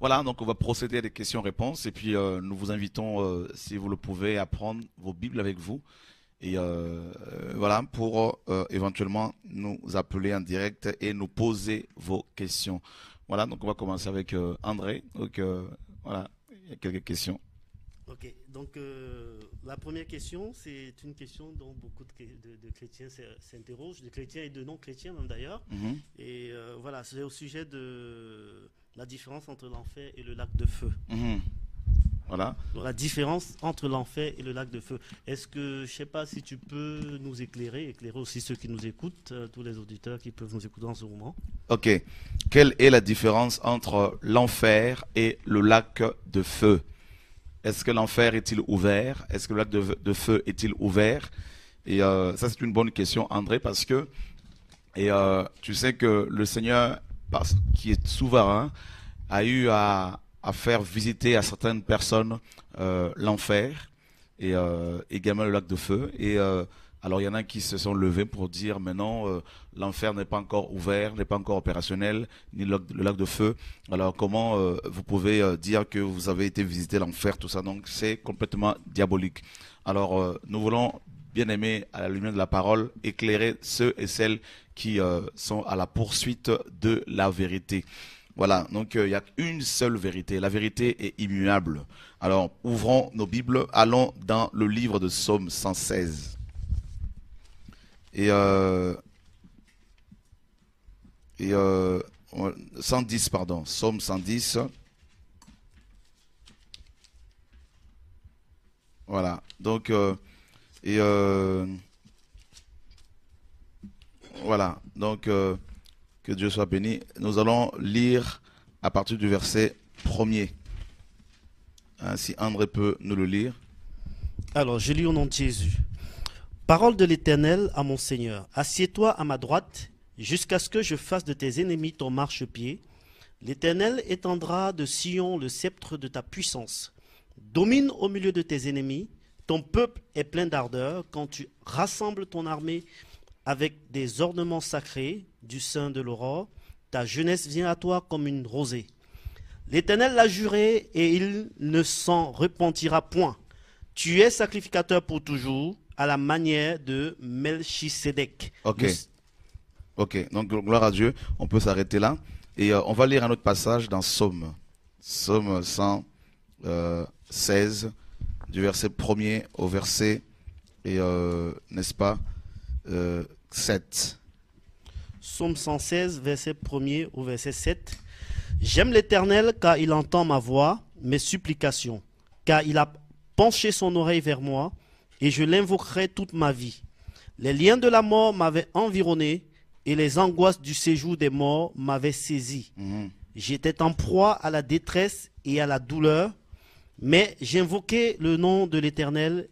Voilà, donc on va procéder à des questions-réponses et puis nous vous invitons, si vous le pouvez, à prendre vos Bibles avec vous et voilà pour éventuellement nous appeler en direct et nous poser vos questions. Voilà, donc on va commencer avec André. Donc voilà, il y a quelques questions. Ok, donc la première question, c'est une question dont beaucoup de chrétiens s'interrogent, de chrétiens et de non-chrétiens même d'ailleurs. Mhm, Et voilà, c'est au sujet de la différence entre l'enfer et le lac de feu. mhm, voilà. Donc, la différence entre l'enfer et le lac de feu. Est-ce que, je sais pas si tu peux nous éclairer aussi ceux qui nous écoutent, tous les auditeurs qui peuvent nous écouter en ce moment. Ok. Quelle est la différence entre l'enfer et le lac de feu? Est-ce que l'enfer est-il ouvert? Est-ce que le lac de feu est-il ouvert? Et ça, c'est une bonne question, André, parce que tu sais que le Seigneur, qui est souverain, a eu à faire visiter à certaines personnes l'enfer et également le lac de feu. Et alors, il y en a qui se sont levés pour dire, mais non, l'enfer n'est pas encore ouvert, n'est pas encore opérationnel, ni le lac de feu. Alors, comment vous pouvez dire que vous avez été visiter l'enfer, tout ça? Donc, c'est complètement diabolique. Alors, nous voulons, bien aimé, à la lumière de la parole, éclairer ceux et celles qui sont à la poursuite de la vérité. Voilà, donc il y a une seule vérité. La vérité est immuable. Alors, ouvrons nos Bibles, allons dans le livre de Psaume 116. Et, euh, et 110, pardon, Psaume 110. Voilà, donc, et voilà, donc, que Dieu soit béni. Nous allons lire à partir du verset premier. Hein, si André peut nous le lire. Alors, je lis au nom de Jésus. Parole de l'Éternel à mon Seigneur. Assieds-toi à ma droite, jusqu'à ce que je fasse de tes ennemis ton marchepied. L'Éternel étendra de Sion le sceptre de ta puissance. Domine au milieu de tes ennemis. Ton peuple est plein d'ardeur quand tu rassembles ton armée avec des ornements sacrés du sein de l'aurore. Ta jeunesse vient à toi comme une rosée. L'Éternel l'a juré et il ne s'en repentira point. Tu es sacrificateur pour toujours, à la manière de Melchisédek. Ok, ok. Donc, gloire à Dieu. On peut s'arrêter là. Et on va lire un autre passage dans Psaume. Psaume 116, du verset premier au verset, et n'est-ce pas, 7. Psaume 116, verset 1er au verset 7. J'aime l'Éternel car il entend ma voix, mes supplications, car il a penché son oreille vers moi, et je l'invoquerai toute ma vie. Les liens de la mort m'avaient environné, et les angoisses du séjour des morts m'avaient saisi. Mhm, J'étais en proie à la détresse et à la douleur, mais j'invoquai le nom de l'Éternel.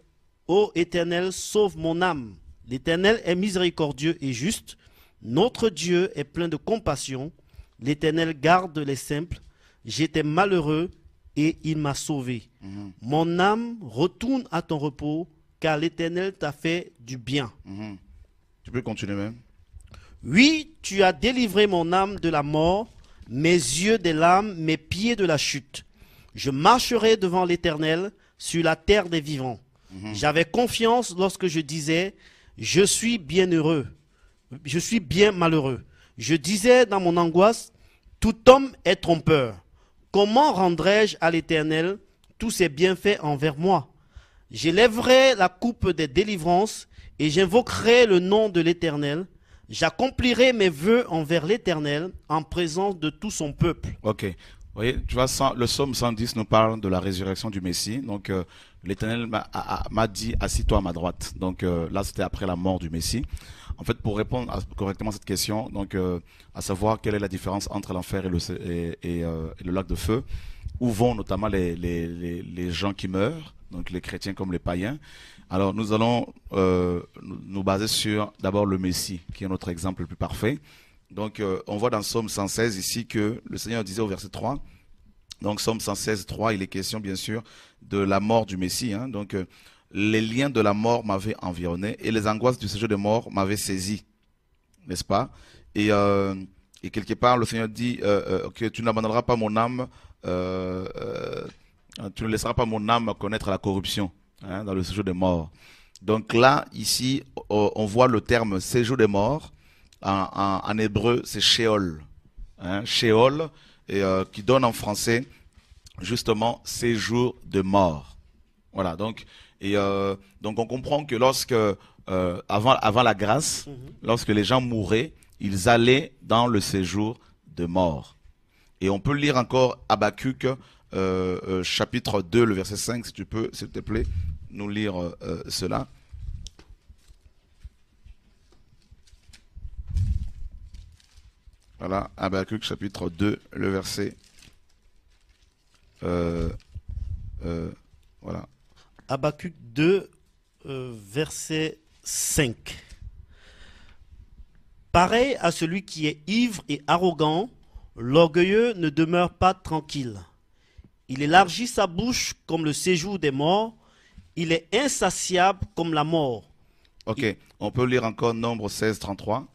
Ô Éternel, sauve mon âme. L'Éternel est miséricordieux et juste. Notre Dieu est plein de compassion. L'Éternel garde les simples. J'étais malheureux et il m'a sauvé. mhm, Mon âme retourne à ton repos, car l'Éternel t'a fait du bien. mhm. Tu peux continuer même. Oui, tu as délivré mon âme de la mort, mes yeux des larmes, mes pieds de la chute. Je marcherai devant l'Éternel sur la terre des vivants. Mhm, J'avais confiance lorsque je disais, je suis bien heureux, je suis bien malheureux. Je disais dans mon angoisse, tout homme est trompeur. Comment rendrai-je à l'Éternel tous ses bienfaits envers moi? J'élèverai la coupe des délivrances et j'invoquerai le nom de l'Éternel. J'accomplirai mes vœux envers l'Éternel en présence de tout son peuple. ok. Vous voyez, tu vois, le psaume 110 nous parle de la résurrection du Messie. Donc, l'Éternel m'a dit, assis-toi à ma droite. Donc, là, c'était après la mort du Messie. En fait, pour répondre correctement à cette question, donc, à savoir quelle est la différence entre l'enfer et le lac de feu, où vont notamment les gens qui meurent, donc les chrétiens comme les païens. Alors, nous allons nous baser sur d'abord le Messie, qui est notre exemple le plus parfait. Donc, on voit dans Psaume 116 ici que le Seigneur disait au verset 3, donc Psaume 116, 3, il est question bien sûr de la mort du Messie. Hein. Donc, les liens de la mort m'avaient environné et les angoisses du séjour de mort m'avaient saisi, n'est-ce pas? Et Et quelque part, le Seigneur dit que tu n'abandonneras pas mon âme, tu ne laisseras pas mon âme connaître la corruption, hein, dans le séjour des morts. Donc là, ici, on voit le terme séjour des morts. En hébreu, c'est Sheol. Hein, Sheol, et, qui donne en français justement séjour de mort. Voilà, donc, donc on comprend que lorsque, avant la grâce, lorsque les gens mouraient, ils allaient dans le séjour de mort. Et on peut lire encore Habakkuk, chapitre 2, le verset 5, si tu peux, s'il te plaît, nous lire cela. Voilà, Habakkuk chapitre 2, le verset. Voilà. Habakkuk 2, verset 5. Pareil à celui qui est ivre et arrogant, l'orgueilleux ne demeure pas tranquille. Il élargit sa bouche comme le séjour des morts, il est insatiable comme la mort. Ok, on peut lire encore Nombre 16, 33.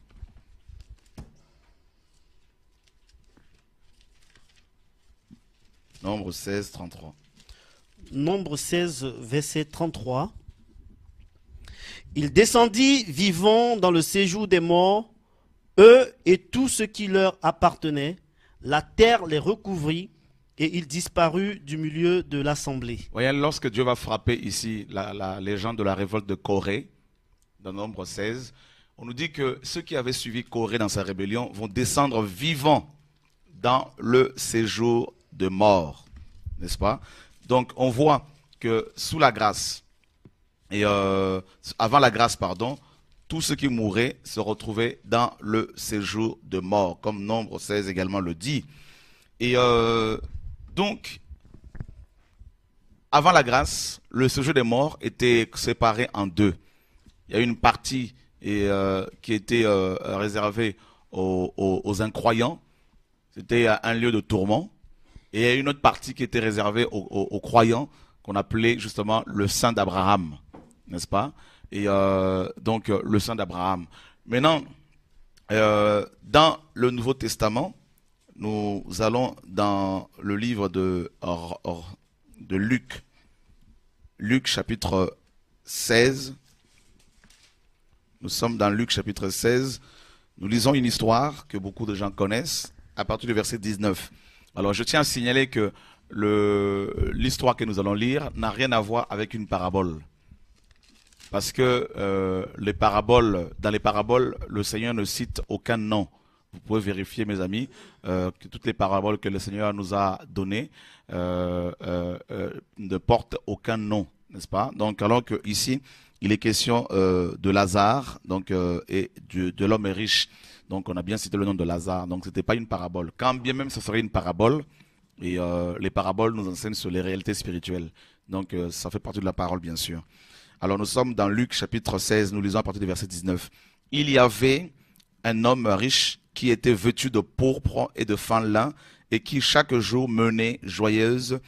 Nombre 16, 33. Nombre 16, verset 33. Il descendit vivant dans le séjour des morts, eux et tout ce qui leur appartenait. La terre les recouvrit et il disparut du milieu de l'assemblée. Voyez, lorsque Dieu va frapper ici les gens de la révolte de Corée, dans Nombre 16, on nous dit que ceux qui avaient suivi Corée dans sa rébellion vont descendre vivants dans le séjour de mort, n'est-ce pas? Donc on voit que sous la grâce, et avant la grâce, pardon, tous ceux qui mouraient se retrouvaient dans le séjour de mort, comme Nombre 16 également le dit. Et donc, avant la grâce, le séjour des morts était séparé en deux. Il y a une partie qui était réservée aux incroyants, c'était un lieu de tourment. Et il y a une autre partie qui était réservée aux croyants, qu'on appelait justement le sein d'Abraham, n'est-ce pas? Et donc le sein d'Abraham. Maintenant, dans le Nouveau Testament, nous allons dans le livre de Luc. Luc chapitre 16. Nous sommes dans Luc chapitre 16. Nous lisons une histoire que beaucoup de gens connaissent à partir du verset 19. Alors je tiens à signaler que l'histoire que nous allons lire n'a rien à voir avec une parabole. Parce que dans les paraboles, le Seigneur ne cite aucun nom. Vous pouvez vérifier, mes amis, que toutes les paraboles que le Seigneur nous a données ne portent aucun nom, n'est-ce pas? Donc, alors que ici, il est question de Lazare, donc, et de l'homme riche. Donc, on a bien cité le nom de Lazare. Donc, c'était pas une parabole. Quand bien même ce serait une parabole, et les paraboles nous enseignent sur les réalités spirituelles. Donc, ça fait partie de la parole, bien sûr. Alors, nous sommes dans Luc chapitre 16, nous lisons à partir du verset 19. Il y avait un homme riche qui était vêtu de pourpre et de fin lin et qui chaque jour menait joyeuse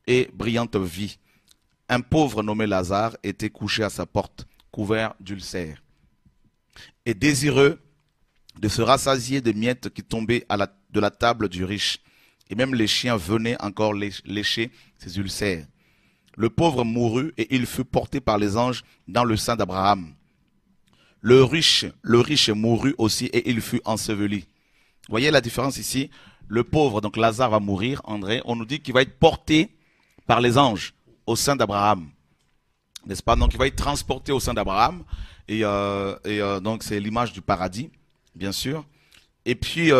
et brillante vie. Un pauvre nommé Lazare était couché à sa porte, couvert d'ulcères, et désireux de se rassasier des miettes qui tombaient de la table du riche. Et même les chiens venaient encore lécher ses ulcères. Le pauvre mourut et il fut porté par les anges dans le sein d'Abraham. Le riche mourut aussi et il fut enseveli. Vous voyez la différence ici? Le pauvre, donc Lazare va mourir, André, on nous dit qu'il va être porté par les anges au sein d'Abraham. N'est-ce pas? Donc il va être transporté au sein d'Abraham. Et donc c'est l'image du paradis, bien sûr. Et puis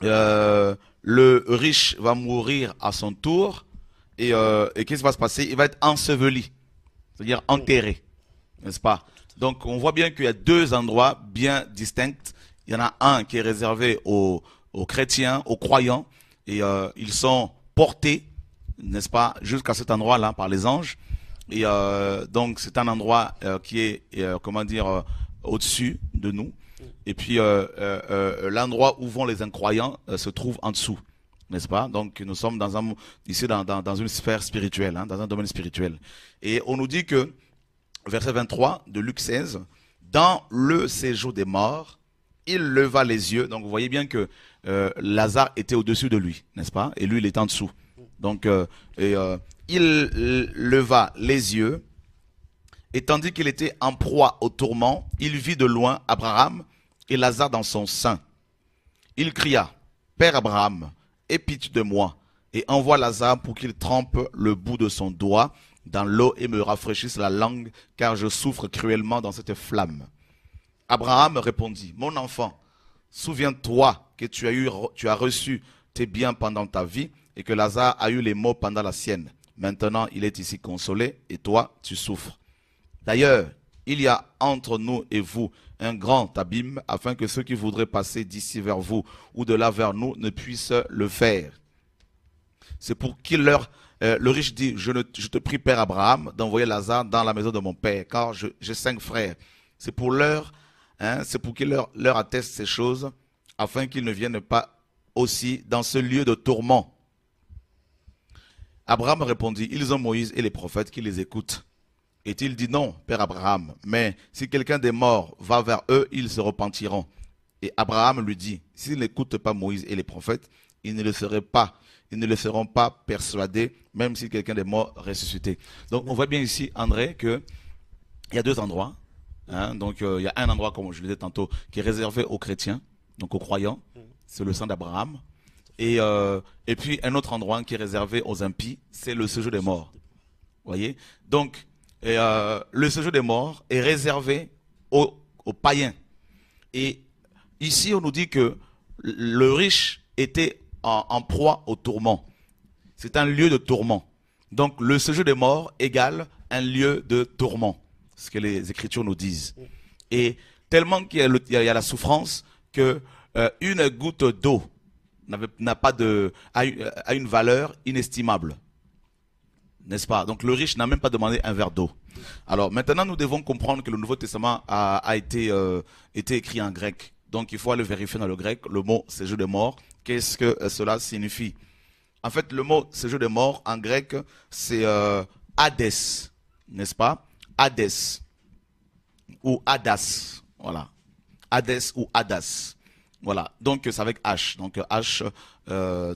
le riche va mourir à son tour. Et qu'est-ce qui va se passer? Il va être enseveli, c'est-à-dire enterré, n'est-ce pas? Donc on voit bien qu'il y a deux endroits bien distincts. Il y en a un qui est réservé aux chrétiens, aux croyants, et ils sont portés, n'est-ce pas, jusqu'à cet endroit-là par les anges. Et donc c'est un endroit qui est, comment dire, au-dessus de nous. Et puis l'endroit où vont les incroyants se trouve en dessous. N'est-ce pas? Donc nous sommes ici dans une sphère spirituelle, hein, dans un domaine spirituel. Et on nous dit que, verset 23 de Luc 16, dans le séjour des morts, il leva les yeux. Donc vous voyez bien que Lazare était au-dessus de lui, n'est-ce pas? Et lui, il était en dessous. Donc il leva les yeux. Et tandis qu'il était en proie au tourment, il vit de loin Abraham et Lazare dans son sein. Il cria, Père Abraham, aie pitié de moi, et envoie Lazare pour qu'il trempe le bout de son doigt dans l'eau et me rafraîchisse la langue, car je souffre cruellement dans cette flamme. Abraham répondit, mon enfant, souviens-toi que tu as reçu tes biens pendant ta vie, et que Lazare a eu les maux pendant la sienne. Maintenant, il est ici consolé, et toi, tu souffres. D'ailleurs, il y a entre nous et vous un grand abîme, afin que ceux qui voudraient passer d'ici vers vous ou de là vers nous ne puissent le faire. C'est pour qu'il le riche dit, je te prie, Père Abraham, d'envoyer Lazare dans la maison de mon père, car j'ai 5 frères. C'est pour qu'il leur atteste ces choses, afin qu'ils ne viennent pas aussi dans ce lieu de tourment. Abraham répondit, ils ont Moïse et les prophètes qui les écoutent. Et il dit non, Père Abraham, mais si quelqu'un des morts va vers eux, ils se repentiront. Et Abraham lui dit, s'ils n'écoutent pas Moïse et les prophètes, ils ne le seront pas persuadés, même si quelqu'un des morts ressuscité. Donc on voit bien ici, André, qu'il y a 2 endroits. Donc il y a un endroit, comme je le disais tantôt, qui est réservé aux chrétiens, donc aux croyants, c'est le sang d'Abraham. Et puis un autre endroit qui est réservé aux impies, c'est le séjour des morts. Vous voyez? Donc, le séjour des morts est réservé aux païens. Et ici, on nous dit que le riche était en proie au tourment. C'est un lieu de tourment. Donc, le séjour des morts égale un lieu de tourment. C'est ce que les Écritures nous disent. Et tellement qu'il y a la souffrance que une goutte d'eau a une valeur inestimable. N'est-ce pas? Donc le riche n'a même pas demandé un verre d'eau. Alors maintenant nous devons comprendre que le Nouveau Testament a été écrit en grec. Donc il faut aller vérifier dans le grec le mot séjour des morts. Qu'est-ce que cela signifie? En fait le mot séjour des morts en grec c'est Hadès, n'est-ce pas? Hadès ou Hadas. Voilà. Hadès ou Hadas. Voilà. Donc c'est avec H. Donc H,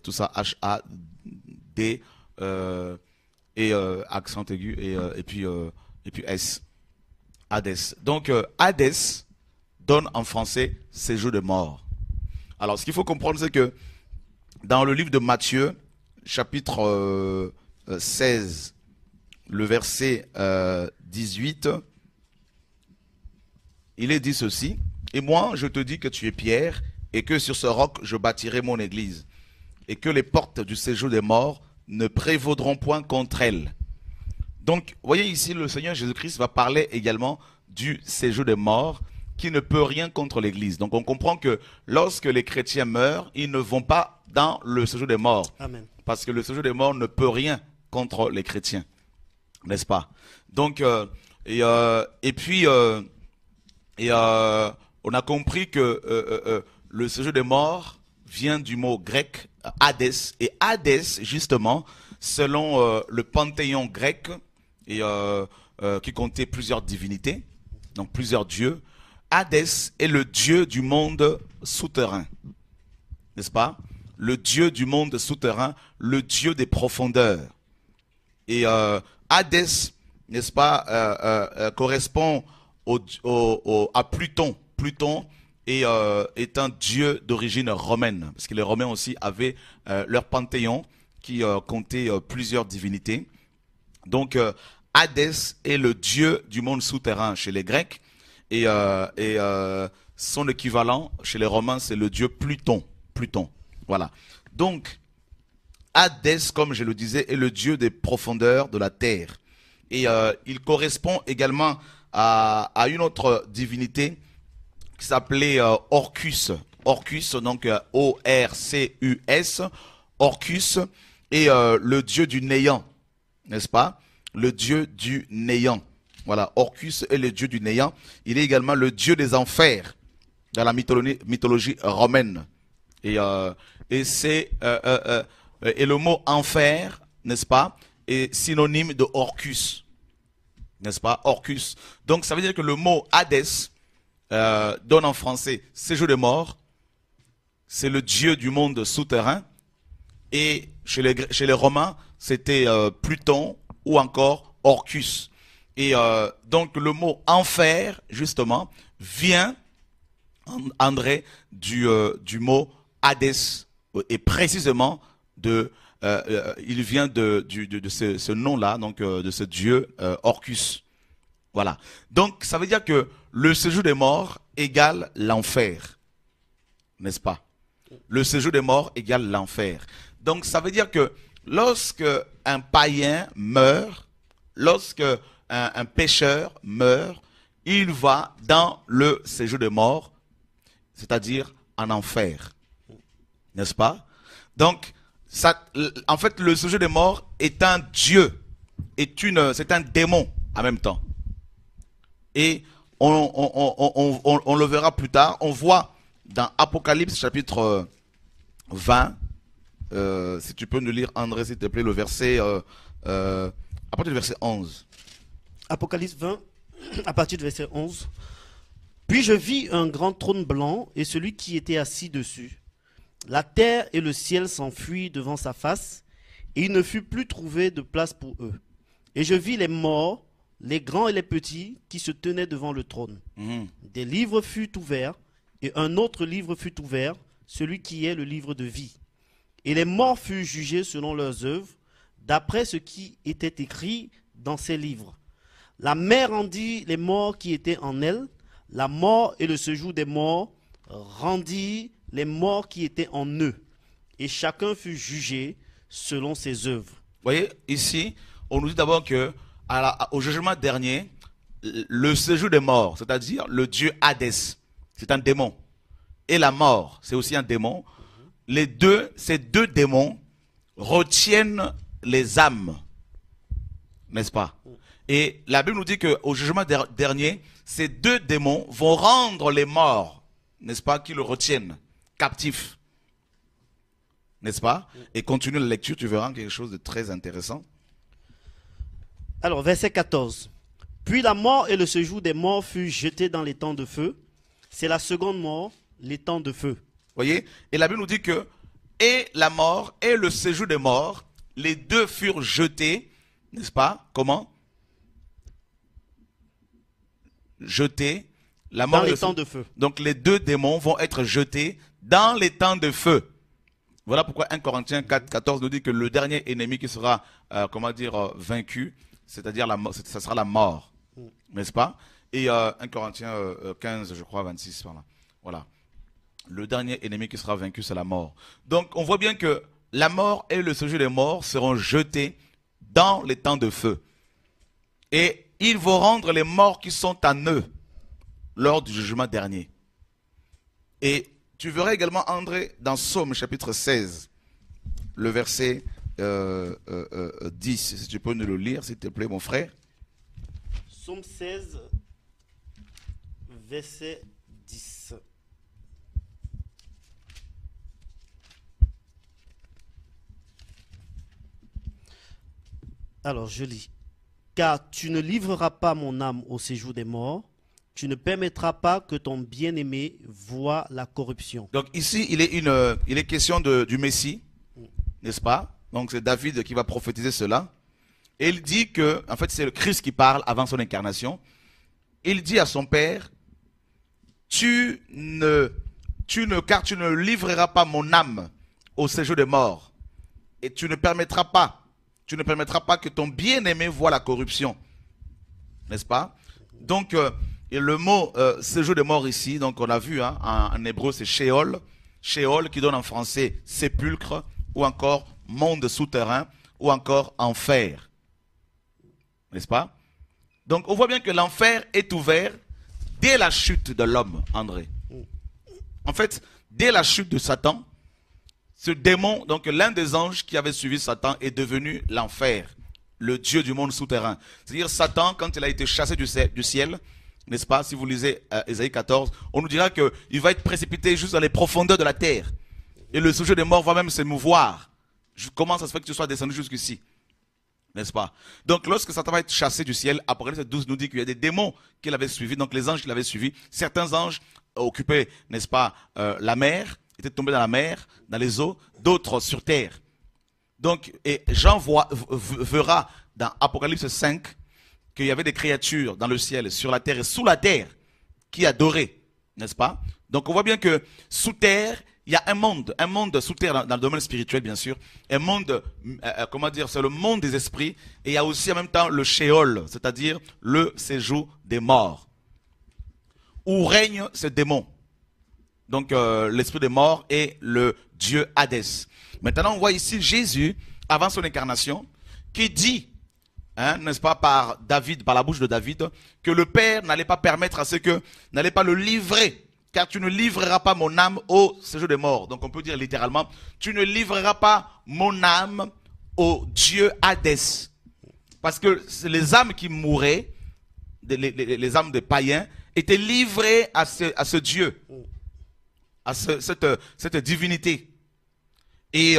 tout ça H-A-D. Et accent aigu et puis S. Hadès. Donc Hadès donne en français séjour de mort. Alors ce qu'il faut comprendre c'est que dans le livre de Matthieu, chapitre 16, le verset 18, il est dit ceci. Et moi je te dis que tu es Pierre et que sur ce roc je bâtirai mon église et que les portes du séjour des morts ne prévaudront point contre elle. Donc, voyez ici, le Seigneur Jésus-Christ va parler également du séjour des morts qui ne peut rien contre l'Église. Donc, on comprend que lorsque les chrétiens meurent, ils ne vont pas dans le séjour des morts. Amen. Parce que le séjour des morts ne peut rien contre les chrétiens. N'est-ce pas? Donc, et puis, on a compris que le séjour des morts vient du mot grec Hadès. Et Hadès, justement, selon le panthéon grec, et, qui comptait plusieurs divinités, donc plusieurs dieux, Hadès est le dieu du monde souterrain. N'est-ce pas? Le dieu du monde souterrain, le dieu des profondeurs. Et Hadès, n'est-ce pas, correspond à Pluton. Pluton est un dieu d'origine romaine, parce que les Romains aussi avaient leur panthéon qui comptait plusieurs divinités. Donc Hadès est le dieu du monde souterrain chez les Grecs, et son équivalent chez les Romains c'est le dieu Pluton. Pluton, voilà. Donc Hadès, comme je le disais, est le dieu des profondeurs de la terre, et il correspond également à une autre divinité qui s'appelait Orcus. Orcus, donc O-R-C-U-S. Orcus est le dieu du néant, n'est-ce pas? Le dieu du néant. Voilà, Orcus est le dieu du néant. Il est également le dieu des enfers dans la mythologie romaine. Et le mot enfer, n'est-ce pas, est synonyme de Orcus. N'est-ce pas? Orcus. Donc ça veut dire que le mot Hadès donne en français séjour des morts, c'est le dieu du monde souterrain. Et chez les Romains, c'était Pluton ou encore Orcus. Et donc le mot enfer, justement, vient, André, du mot Hadès. Et précisément, il vient de ce nom-là, donc de ce dieu Orcus. Voilà. Donc ça veut dire que le séjour des morts égale l'enfer. N'est-ce pas? Le séjour des morts égale l'enfer. Donc ça veut dire que lorsque un païen meurt, lorsque un pécheur meurt, il va dans le séjour des morts, c'est-à-dire en enfer. N'est-ce pas? Donc, en fait, le séjour des morts est un dieu, c'est un démon en même temps. Et on le verra plus tard. On voit dans Apocalypse chapitre 20, si tu peux nous lire, André, s'il te plaît, le verset, à partir du verset 11. Apocalypse 20, à partir du verset 11. Puis je vis un grand trône blanc et celui qui était assis dessus. La terre et le ciel s'enfuient devant sa face, et il ne fut plus trouvé de place pour eux. Et je vis les morts, les grands et les petits, qui se tenaient devant le trône. Des livres furent ouverts, et un autre livre fut ouvert, celui qui est le livre de vie. Et les morts furent jugés selon leurs œuvres, d'après ce qui était écrit dans ces livres. La mer rendit les morts qui étaient en elle, la mort et le séjour des morts rendit les morts qui étaient en eux, et chacun fut jugé selon ses œuvres. Vous voyez, ici, on nous dit d'abord que au jugement dernier, le séjour des morts, c'est-à-dire le dieu Hadès, c'est un démon, et la mort, c'est aussi un démon. Ces deux démons retiennent les âmes, n'est-ce pas? Et la Bible nous dit qu'au jugement dernier, ces deux démons vont rendre les morts, n'est-ce pas, qui le retiennent captif, n'est-ce pas? Et continue la lecture, tu verras quelque chose de très intéressant. Alors, verset 14. Puis la mort et le séjour des morts furent jetés dans les temps de feu. C'est la seconde mort, les temps de feu. Voyez? Et la Bible nous dit que et la mort et le séjour des morts, les deux furent jetés, n'est-ce pas? Comment? Jetés. La mort dans les temps de feu. Donc les deux démons vont être jetés dans les temps de feu. Voilà pourquoi 1 Corinthiens 4:14 nous dit que le dernier ennemi qui sera, vaincu, c'est-à-dire ça sera la mort, n'est-ce pas? Et 1 Corinthiens 15, je crois, 26, par là. Voilà. Le dernier ennemi qui sera vaincu, c'est la mort. Donc on voit bien que la mort et le séjour des morts seront jetés dans les temps de feu. Et ils vont rendre les morts qui sont en eux lors du jugement dernier. Et tu verras également, André, dans Psaume chapitre 16, le verset 10, si tu peux nous le lire, s'il te plaît, mon frère. Psaume 16, verset 10. Alors, je lis. Car tu ne livreras pas mon âme au séjour des morts, tu ne permettras pas que ton bien-aimé voie la corruption. Donc ici, il est question du Messie, n'est-ce pas? Donc c'est David qui va prophétiser cela. Et il dit que, en fait, c'est le Christ qui parle avant son incarnation. Il dit à son Père, car tu ne livreras pas mon âme au séjour des morts. Et tu ne permettras pas que ton bien-aimé voie la corruption. N'est-ce pas? Donc, et le mot séjour des morts ici, donc on a vu, hein, en hébreu c'est Sheol. Sheol qui donne en français sépulcre, ou encore monde souterrain, ou encore enfer. N'est-ce pas? Donc on voit bien que l'enfer est ouvert dès la chute de l'homme, André. En fait, dès la chute de Satan, ce démon, donc l'un des anges qui avait suivi Satan, est devenu l'enfer, le dieu du monde souterrain. C'est-à-dire Satan, quand il a été chassé du ciel, n'est-ce pas, si vous lisez Ésaïe 14, on nous dira qu'il va être précipité juste dans les profondeurs de la terre. Et le séjour des morts va même se mouvoir. Comment ça se fait que tu sois descendu jusqu'ici? N'est-ce pas? Donc lorsque Satan va être chassé du ciel, Apocalypse 12 nous dit qu'il y a des démons qu'il avait suivis, donc les anges qu'il avait suivis. Certains anges occupaient, n'est-ce pas, la mer, étaient tombés dans la mer, dans les eaux, d'autres sur terre. Donc, et Jean verra dans Apocalypse 5 qu'il y avait des créatures dans le ciel, sur la terre et sous la terre qui adoraient, n'est-ce pas? Donc on voit bien que sous terre, il y a un monde sous terre dans le domaine spirituel bien sûr, un monde, comment dire, c'est le monde des esprits, et il y a aussi en même temps le Sheol, c'est-à-dire le séjour des morts, où règne ce démon. Donc l'esprit des morts et le dieu Hadès. Maintenant on voit ici Jésus, avant son incarnation, qui dit, hein, n'est-ce pas, par David, par la bouche de David, que le Père n'allait pas permettre à ce que, n'allait pas le livrer, car tu ne livreras pas mon âme au séjour des morts. Donc on peut dire littéralement, tu ne livreras pas mon âme au dieu Hadès. Parce que les âmes qui mouraient, les âmes des païens, étaient livrées à ce dieu, à cette divinité. Et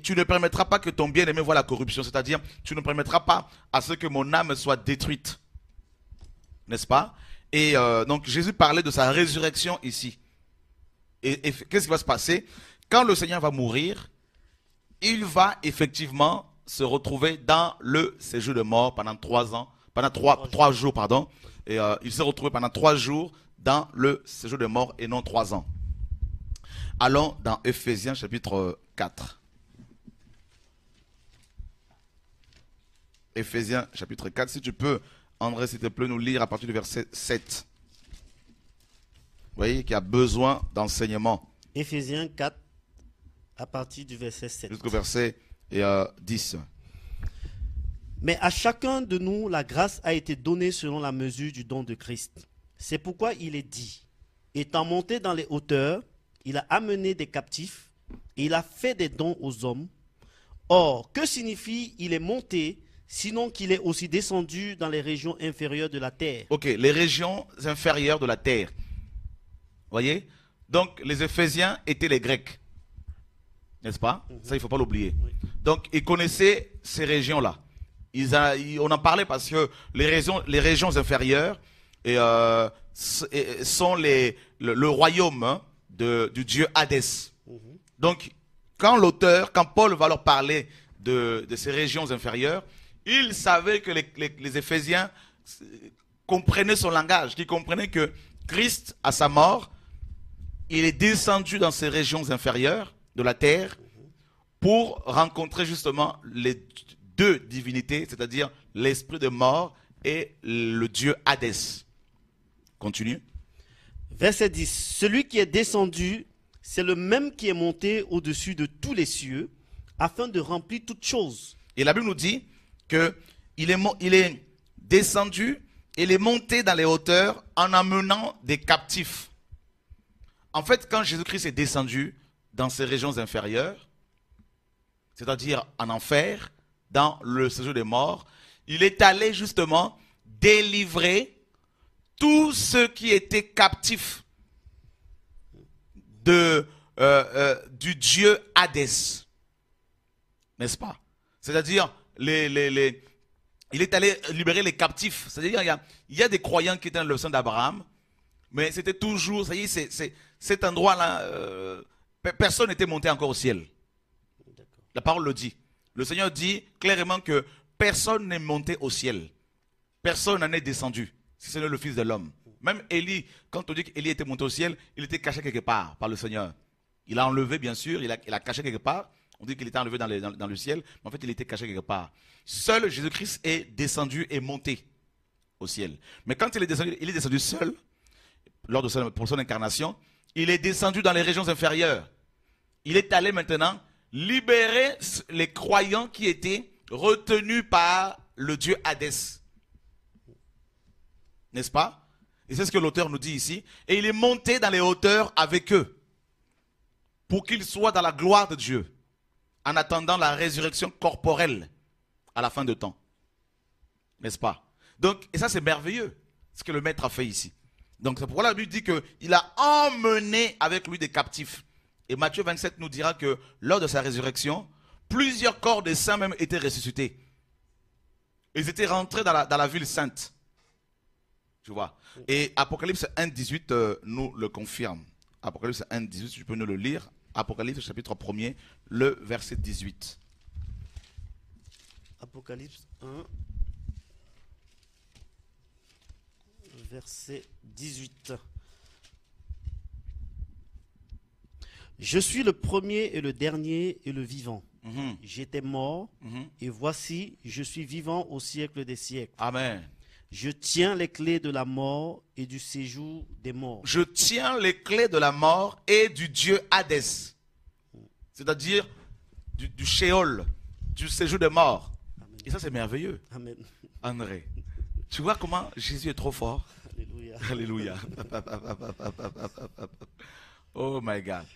tu ne permettras pas que ton bien-aimé voie la corruption, c'est-à-dire tu ne permettras pas à ce que mon âme soit détruite, n'est-ce pas? Et donc Jésus parlait de sa résurrection ici. Et qu'est-ce qui va se passer? Quand le Seigneur va mourir, il va effectivement se retrouver dans le séjour de mort pendant 3 ans, pendant 3 jours, pardon. Et il s'est retrouvé pendant 3 jours dans le séjour de mort et non 3 ans. Allons dans Ephésiens chapitre 4. Ephésiens chapitre 4, si tu peux, André, s'il te plaît, nous lire à partir du verset 7. Vous voyez qu'il y a besoin d'enseignement. Ephésiens 4, à partir du verset 7. Jusqu'au verset 10. Mais à chacun de nous, la grâce a été donnée selon la mesure du don de Christ. C'est pourquoi il est dit, étant monté dans les hauteurs, il a amené des captifs et il a fait des dons aux hommes. Or, que signifie il est monté, sinon qu'il est aussi descendu dans les régions inférieures de la terre? Ok, les régions inférieures de la terre. Voyez? Donc, les Éphésiens étaient les Grecs. N'est-ce pas? Ça, il ne faut pas l'oublier. Oui. Donc, ils connaissaient ces régions-là. On en parlait parce que les régions inférieures sont le royaume, hein, du dieu Hadès. Donc, quand Paul va leur parler de ces régions inférieures, il savait que les Éphésiens comprenaient son langage, qu'ils comprenaient que Christ, à sa mort, il est descendu dans ces régions inférieures de la terre pour rencontrer justement les 2 divinités, c'est-à-dire l'esprit de mort et le dieu Hadès. Continue. Verset 10. Celui qui est descendu, c'est le même qui est monté au-dessus de tous les cieux, afin de remplir toutes choses. Et la Bible nous dit qu'il est descendu, il est monté dans les hauteurs en amenant des captifs. En fait, quand Jésus-Christ est descendu dans ces régions inférieures, c'est-à-dire en enfer, dans le séjour des morts, il est allé justement délivrer tous ceux qui étaient captifs du dieu Hadès. N'est-ce pas? C'est-à-dire, il est allé libérer les captifs. C'est-à-dire, il y a des croyants qui étaient dans le sein d'Abraham, mais c'était toujours, ça y est, cet endroit-là, personne n'était monté encore au ciel. La parole le dit. Le Seigneur dit clairement que personne n'est monté au ciel. Personne n'en est descendu, si ce n'est le Fils de l'homme. Même Élie, quand on dit qu'Élie était monté au ciel, il était caché quelque part par le Seigneur. Il a enlevé, bien sûr, il a caché quelque part. On dit qu'il était enlevé dans le ciel, mais en fait, il était caché quelque part. Seul Jésus-Christ est descendu et monté au ciel. Mais quand il est descendu seul, pour son incarnation, il est descendu dans les régions inférieures. Il est allé maintenant libérer les croyants qui étaient retenus par le dieu Hadès. N'est-ce pas? Et c'est ce que l'auteur nous dit ici. Et il est monté dans les hauteurs avec eux, pour qu'ils soient dans la gloire de Dieu, en attendant la résurrection corporelle à la fin de temps. N'est-ce pas? Donc, et ça c'est merveilleux, ce que le maître a fait ici. Donc c'est pourquoi la Bible dit qu'il a emmené avec lui des captifs. Et Matthieu 27 nous dira que lors de sa résurrection, plusieurs corps des saints même étaient ressuscités. Ils étaient rentrés dans la ville sainte. Tu vois. Et Apocalypse 1,18 nous le confirme. Apocalypse 1,18, tu peux nous le lire. Apocalypse chapitre 1er, le verset 18. Apocalypse 1, verset 18. Je suis le premier et le dernier et le vivant. J'étais mort, et voici, je suis vivant au siècle des siècles. Amen. Je tiens les clés de la mort et du séjour des morts. Je tiens les clés de la mort et du dieu Hadès. C'est-à-dire du Sheol, du séjour des morts. Amen. Et ça, c'est merveilleux, Amen. André. Tu vois comment Jésus est trop fort? Alléluia. Alléluia. Oh my God.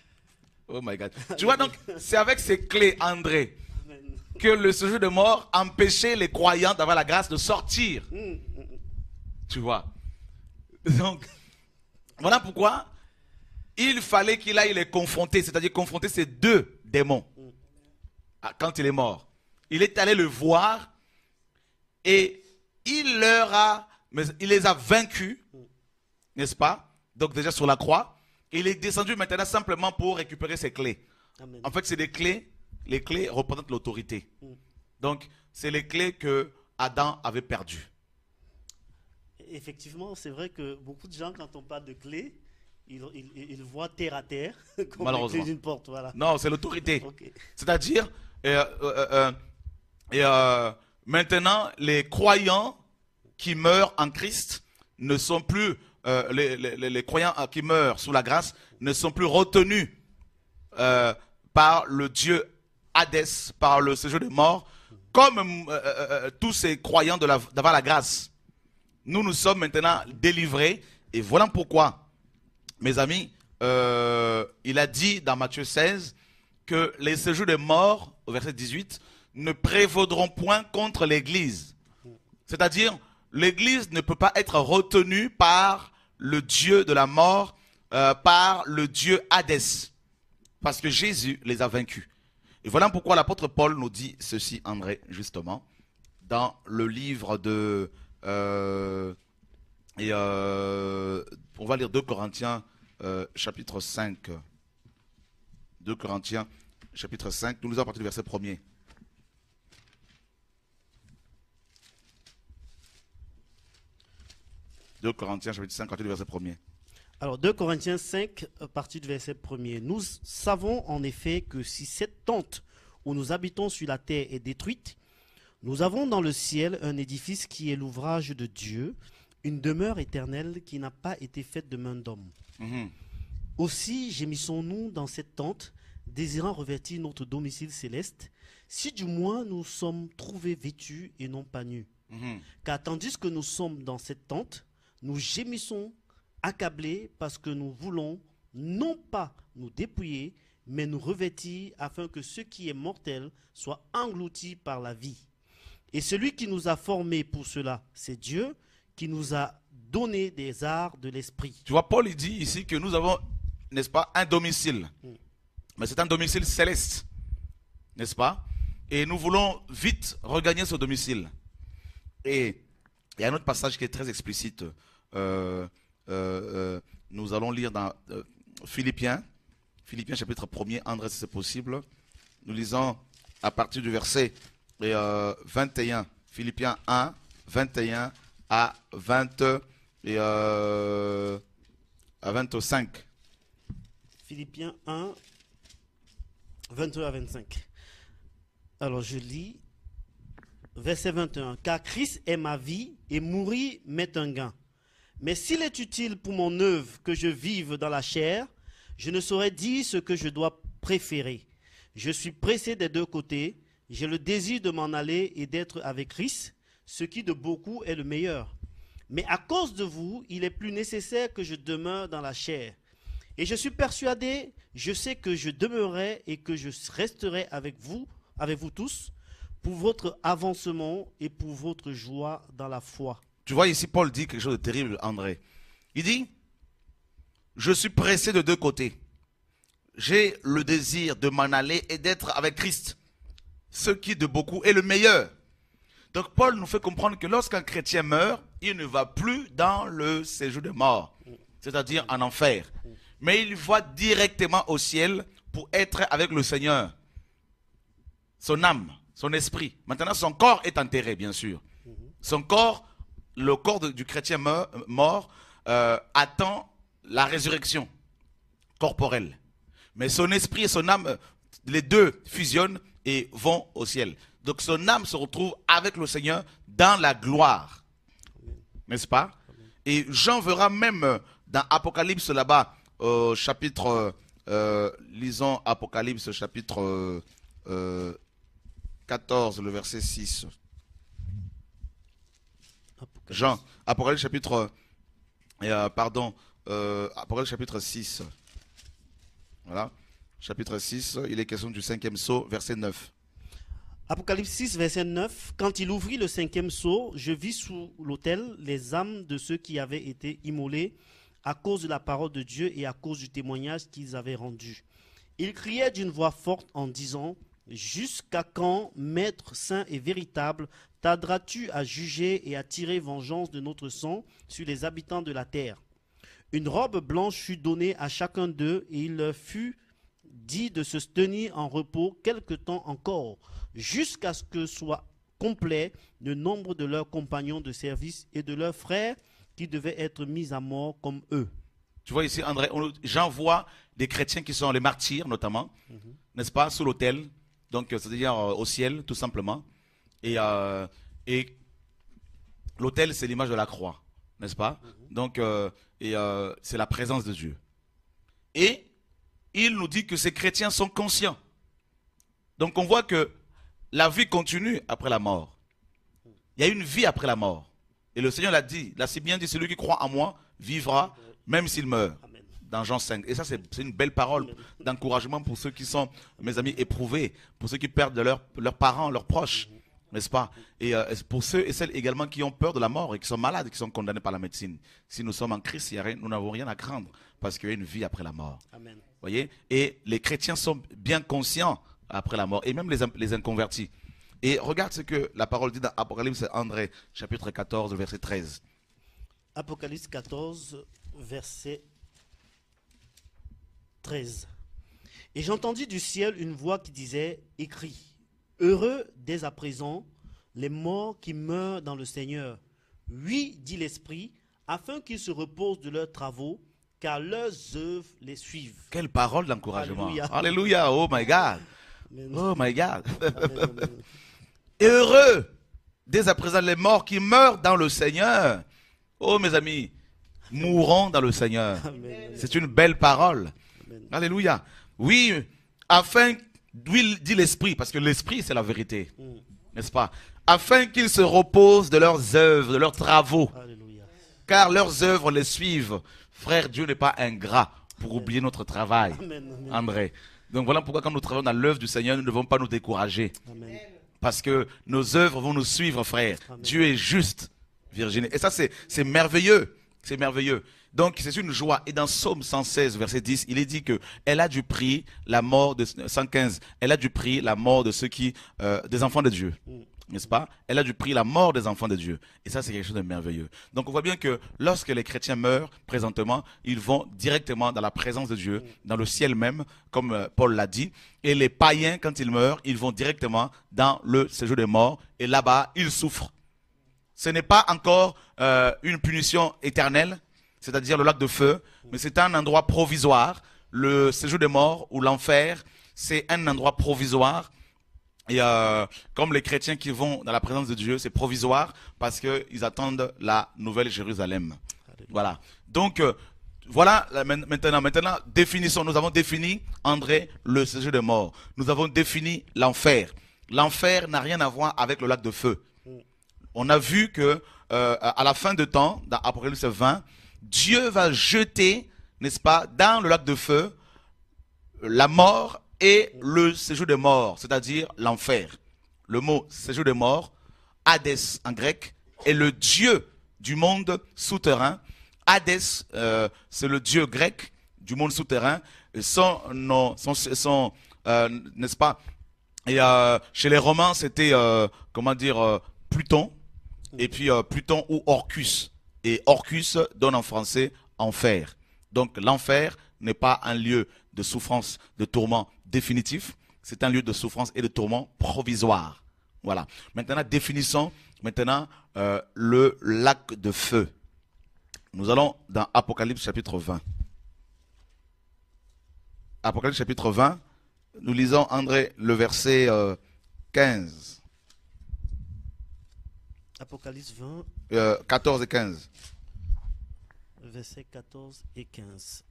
Oh my God. Tu vois donc, c'est avec ces clés, André, Amen. que le séjour de mort empêchait les croyants d'avoir la grâce de sortir. Tu vois. Donc, voilà pourquoi il fallait qu'il aille les confronter, c'est-à-dire confronter ces deux démons. Quand il est mort, il est allé le voir et il les a vaincus, n'est-ce pas? Donc déjà sur la croix, il est descendu maintenant simplement pour récupérer ses clés. Amen. En fait, c'est des clés. Les clés représentent l'autorité. Donc, c'est les clés que Adam avait perdues. Effectivement, c'est vrai que beaucoup de gens, quand on parle de clés, ils voient terre à terre, comme Malheureusement. les clés d'une porte. Voilà. Non, c'est l'autorité. Ok. C'est-à-dire, maintenant, les croyants qui meurent en Christ ne sont plus, les croyants qui meurent sous la grâce ne sont plus retenus par le Dieu Hadès, par le séjour des morts, comme tous ces croyants d'avoir la grâce. Nous sommes maintenant délivrés et voilà pourquoi, mes amis, il a dit dans Matthieu 16 que les séjours des morts, au verset 18, ne prévaudront point contre l'Église. C'est-à-dire, l'Église ne peut pas être retenue par le Dieu de la mort, par le Dieu Hadès, parce que Jésus les a vaincus. Et voilà pourquoi l'apôtre Paul nous dit ceci, André, justement, dans le livre de... on va lire 2 Corinthiens chapitre 5. 2 Corinthiens chapitre 5, nous lisons à partir du verset 1er. « 2 Corinthiens chapitre 5, à partir du verset 1er. Alors, 2 Corinthiens 5, à partir du verset 1er. Nous savons en effet que si cette tente où nous habitons sur la terre est détruite, nous avons dans le ciel un édifice qui est l'ouvrage de Dieu, une demeure éternelle qui n'a pas été faite de main d'homme. Aussi gémissons-nous dans cette tente, désirant revêtir notre domicile céleste, si du moins nous sommes trouvés vêtus et non pas nus. Car tandis que nous sommes dans cette tente, nous gémissons accablés parce que nous voulons non pas nous dépouiller, mais nous revêtir afin que ce qui est mortel soit englouti par la vie. Et celui qui nous a formés pour cela, c'est Dieu qui nous a donné des arts de l'esprit. Tu vois, Paul il dit ici que nous avons, n'est-ce pas, un domicile. Mais c'est un domicile céleste, n'est-ce pas? Et nous voulons vite regagner ce domicile. Et il y a un autre passage qui est très explicite. Nous allons lire dans Philippiens chapitre 1er, André, si c'est possible. Nous lisons à partir du verset 21. Philippiens 1, 21 à 25. Philippiens 1, 22 à 25. Alors je lis verset 21. Car Christ est ma vie et mourir m'est un gain. Mais s'il est utile pour mon œuvre que je vive dans la chair, je ne saurais dire ce que je dois préférer. Je suis pressé des deux côtés. J'ai le désir de m'en aller et d'être avec Christ, ce qui de beaucoup est le meilleur. Mais à cause de vous, il est plus nécessaire que je demeure dans la chair. Et je suis persuadé, je sais que je demeurerai et que je resterai avec vous tous, pour votre avancement et pour votre joie dans la foi. Tu vois ici, Paul dit quelque chose de terrible, André. Il dit, je suis pressé de deux côtés. J'ai le désir de m'en aller et d'être avec Christ. ce qui de beaucoup est le meilleur. Donc Paul nous fait comprendre que lorsqu'un chrétien meurt, il ne va plus dans le séjour des morts, c'est-à-dire en enfer. Mais il va directement au ciel pour être avec le Seigneur. Son âme, son esprit. Maintenant, son corps est enterré, bien sûr. Son corps, le corps du chrétien mort, attend la résurrection corporelle. Mais son esprit et son âme, les deux fusionnent et vont au ciel. Donc son âme se retrouve avec le Seigneur dans la gloire. N'est-ce pas? Et Jean verra même dans Apocalypse là-bas, chapitre, lisons Apocalypse chapitre 14, le verset 6. Jean, Apocalypse chapitre, Apocalypse chapitre 6. Voilà, chapitre 6, il est question du 5e sceau, verset 9. Apocalypse 6, verset 9. Quand il ouvrit le 5e sceau, je vis sous l'autel les âmes de ceux qui avaient été immolés à cause de la parole de Dieu et à cause du témoignage qu'ils avaient rendu. Ils criaient d'une voix forte en disant: jusqu'à quand, Maître saint et véritable, tarderas-tu à juger et à tirer vengeance de notre sang sur les habitants de la terre? Une robe blanche fut donnée à chacun d'eux, et il leur fut dit de se tenir en repos quelque temps encore, jusqu'à ce que soit complet le nombre de leurs compagnons de service et de leurs frères qui devaient être mis à mort comme eux. Tu vois ici, André, j'en vois des chrétiens qui sont les martyrs, notamment, n'est-ce pas, sous l'autel, donc c'est-à-dire au ciel, tout simplement. Et l'autel, c'est l'image de la croix, n'est-ce pas? Donc, c'est la présence de Dieu. Et il nous dit que ces chrétiens sont conscients. Donc, on voit que la vie continue après la mort. Il y a une vie après la mort. Et le Seigneur l'a dit, l'a si bien dit, celui qui croit en moi vivra même s'il meurt. Amen. Dans Jean 5. Et ça, c'est une belle parole d'encouragement pour ceux qui sont, mes amis, éprouvés, pour ceux qui perdent leurs parents, leurs proches, n'est-ce pas? Et pour ceux et celles également qui ont peur de la mort et qui sont malades, qui sont condamnés par la médecine. Si nous sommes en Christ, nous n'avons rien à craindre parce qu'il y a une vie après la mort. Amen. Voyez? Et les chrétiens sont bien conscients après la mort, et même les inconvertis. Et regarde ce que la parole dit dans Apocalypse, André, chapitre 14, verset 13. Apocalypse 14, verset 13. Et j'entendis du ciel une voix qui disait: écris, heureux dès à présent les morts qui meurent dans le Seigneur. Oui, dit l'Esprit, afin qu'ils se reposent de leurs travaux, car leurs œuvres les suivent. Quelle parole d'encouragement. Alléluia. Alléluia. Oh my God. Amen. Oh my God. Amen, amen. Et heureux dès à présent les morts qui meurent dans le Seigneur. Oh mes amis, mourront dans le Seigneur. Amen. C'est une belle parole. Amen. Alléluia. Oui, afin, oui, dit l'Esprit, parce que l'Esprit c'est la vérité, n'est-ce pas? Afin qu'ils se reposent de leurs œuvres, de leurs travaux, Alléluia. car leurs œuvres les suivent. Frère, Dieu n'est pas ingrat pour oublier notre travail, Amen. Amen. André. Donc voilà pourquoi quand nous travaillons dans l'œuvre du Seigneur, nous ne devons pas nous décourager. Amen. Parce que nos œuvres vont nous suivre, frère. Amen. Dieu est juste, Virginie. Et ça, c'est merveilleux. C'est merveilleux. Donc, c'est une joie. Et dans Psaume 116, verset 10, il est dit que elle a du prix la mort de 115. Elle a du prix la mort de ceux qui, des enfants de Dieu. N'est-ce pas? Elle a du prix la mort des enfants de Dieu. Et ça, c'est quelque chose de merveilleux. Donc, on voit bien que lorsque les chrétiens meurent, présentement, ils vont directement dans la présence de Dieu, dans le ciel même, comme Paul l'a dit. Et les païens, quand ils meurent, ils vont directement dans le séjour des morts. Et là-bas, ils souffrent. Ce n'est pas encore une punition éternelle, c'est-à-dire le lac de feu, mais c'est un endroit provisoire. Le séjour des morts ou l'enfer, c'est un endroit provisoire. Et comme les chrétiens qui vont dans la présence de Dieu, c'est provisoire parce qu'ils attendent la nouvelle Jérusalem. Voilà. Donc, voilà maintenant, définissons. Nous avons défini, André, le séjour des morts. Nous avons défini l'enfer. L'enfer n'a rien à voir avec le lac de feu. On a vu que à la fin de temps, dans Apocalypse 20, Dieu va jeter, n'est-ce pas, dans le lac de feu, la mort et le séjour des morts, c'est-à-dire l'enfer. Le mot séjour des morts, Hadès en grec, est le dieu du monde souterrain. Hadès, c'est le dieu grec du monde souterrain. N'est-ce pas, Et chez les Romains, c'était, comment dire, Pluton. Et puis Pluton ou Orcus. Et Orcus donne en français enfer. Donc l'enfer n'est pas un lieu de souffrance, de tourment définitif. C'est un lieu de souffrance et de tourment provisoire. Voilà. Maintenant, définissons maintenant le lac de feu. Nous allons dans Apocalypse chapitre 20. Apocalypse chapitre 20. Nous lisons, André, le verset 15. Apocalypse 20, 14 et 15. versets 14 et 15.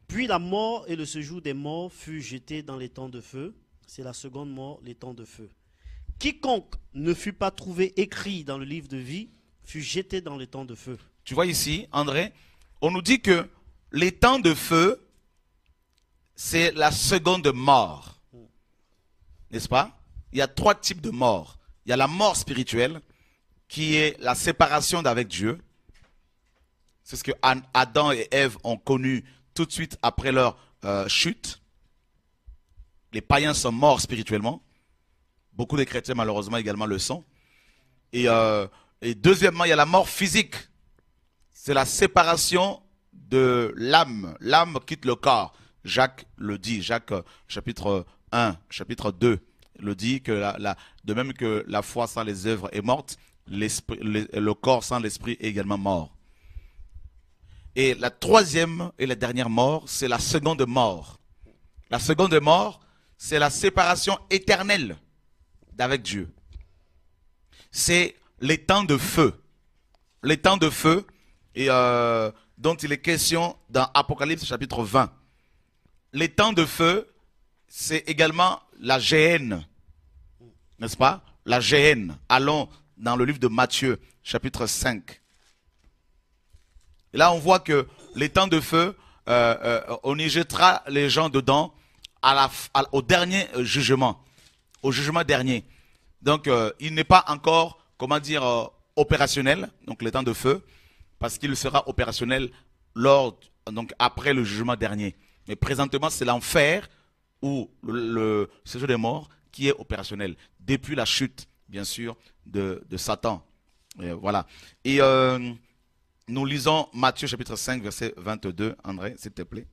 Puis la mort et le séjour des morts furent jetés dans les temps de feu. C'est la seconde mort, les temps de feu. Quiconque ne fut pas trouvé écrit dans le livre de vie fut jeté dans les temps de feu. Tu vois ici, André, on nous dit que les temps de feu, c'est la seconde mort. N'est-ce pas? Il y a 3 types de morts. Il y a la mort spirituelle, qui est la séparation d'avec Dieu. C'est ce que Adam et Ève ont connu tout de suite après leur chute. Les païens sont morts spirituellement. Beaucoup de chrétiens, malheureusement, également le sont. Et deuxièmement, il y a la mort physique. C'est la séparation de l'âme. L'âme quitte le corps. Jacques le dit. Jacques chapitre 1, chapitre 2 le dit, que de même que la foi sans les œuvres est morte, le corps sans l'esprit est également mort. Et la troisième et la dernière mort, c'est la seconde mort. La seconde mort, c'est la séparation éternelle d'avec Dieu. C'est les temps de feu. Les temps de feu et, dont il est question dans Apocalypse chapitre 20. Les temps de feu, c'est également la géhenne. N'est-ce pas? La géhenne. Allons dans le livre de Matthieu chapitre 5. Et là, on voit que les temps de feu, on y jettera les gens dedans au dernier jugement. Au jugement dernier. Donc, il n'est pas encore, comment dire, opérationnel, donc les temps de feu, parce qu'il sera opérationnel donc après le jugement dernier. Mais présentement, c'est l'enfer ou le séjour des morts qui est opérationnel, depuis la chute, bien sûr, de Satan. Et voilà. Et nous lisons Matthieu chapitre 5, verset 22. André, s'il te plaît.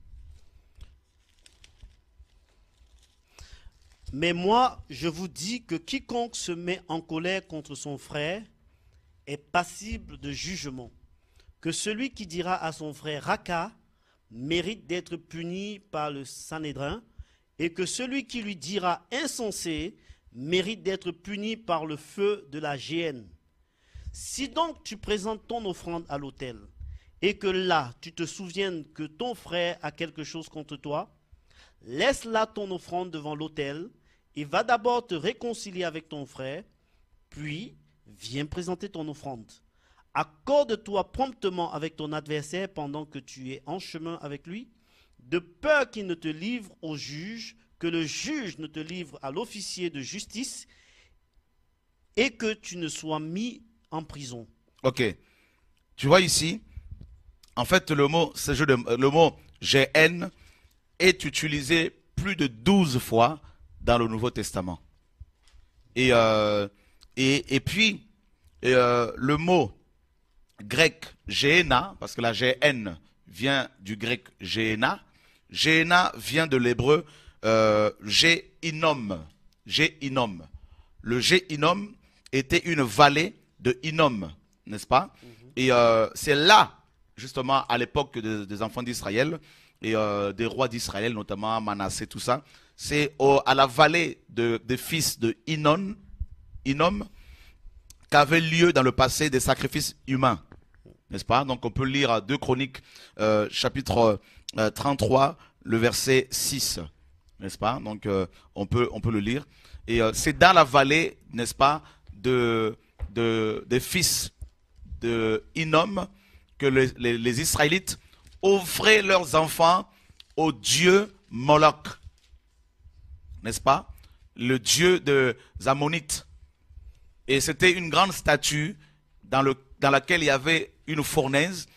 Mais moi, je vous dis que quiconque se met en colère contre son frère est passible de jugement. Que celui qui dira à son frère Raka mérite d'être puni par le Sanhédrin, et que celui qui lui dira insensé mérite d'être puni par le feu de la géhenne. Si donc tu présentes ton offrande à l'autel, et que là tu te souviennes que ton frère a quelque chose contre toi, laisse là ton offrande devant l'autel, et va d'abord te réconcilier avec ton frère, puis viens présenter ton offrande. Accorde-toi promptement avec ton adversaire pendant que tu es en chemin avec lui, de peur qu'il ne te livre au juge, que le juge ne te livre à l'officier de justice, et que tu ne sois mis en prison. Ok. Tu vois ici, en fait, le mot GN est utilisé plus de 12 fois dans le Nouveau Testament. Et puis, le mot grec Géhéna, parce que la GN vient du grec Géhéna. Géhéna vient de l'hébreu Géinom. Géinom. Le Géinom était une vallée de Hinnom, n'est-ce pas? Et c'est là, justement, à l'époque des enfants d'Israël et des rois d'Israël, notamment Manassé, tout ça, c'est à la vallée des fils de Hinnom qu'avaient lieu dans le passé des sacrifices humains, n'est-ce pas? Donc on peut lire 2 Chroniques, chapitre 33, le verset 6, n'est-ce pas? Donc on peut le lire. Et c'est dans la vallée, n'est-ce pas, des fils de Hinnom que les Israélites offraient leurs enfants au dieu Moloch, n'est-ce pas? Le dieu des Ammonites. Et c'était une grande statue dans laquelle il y avait une fournaise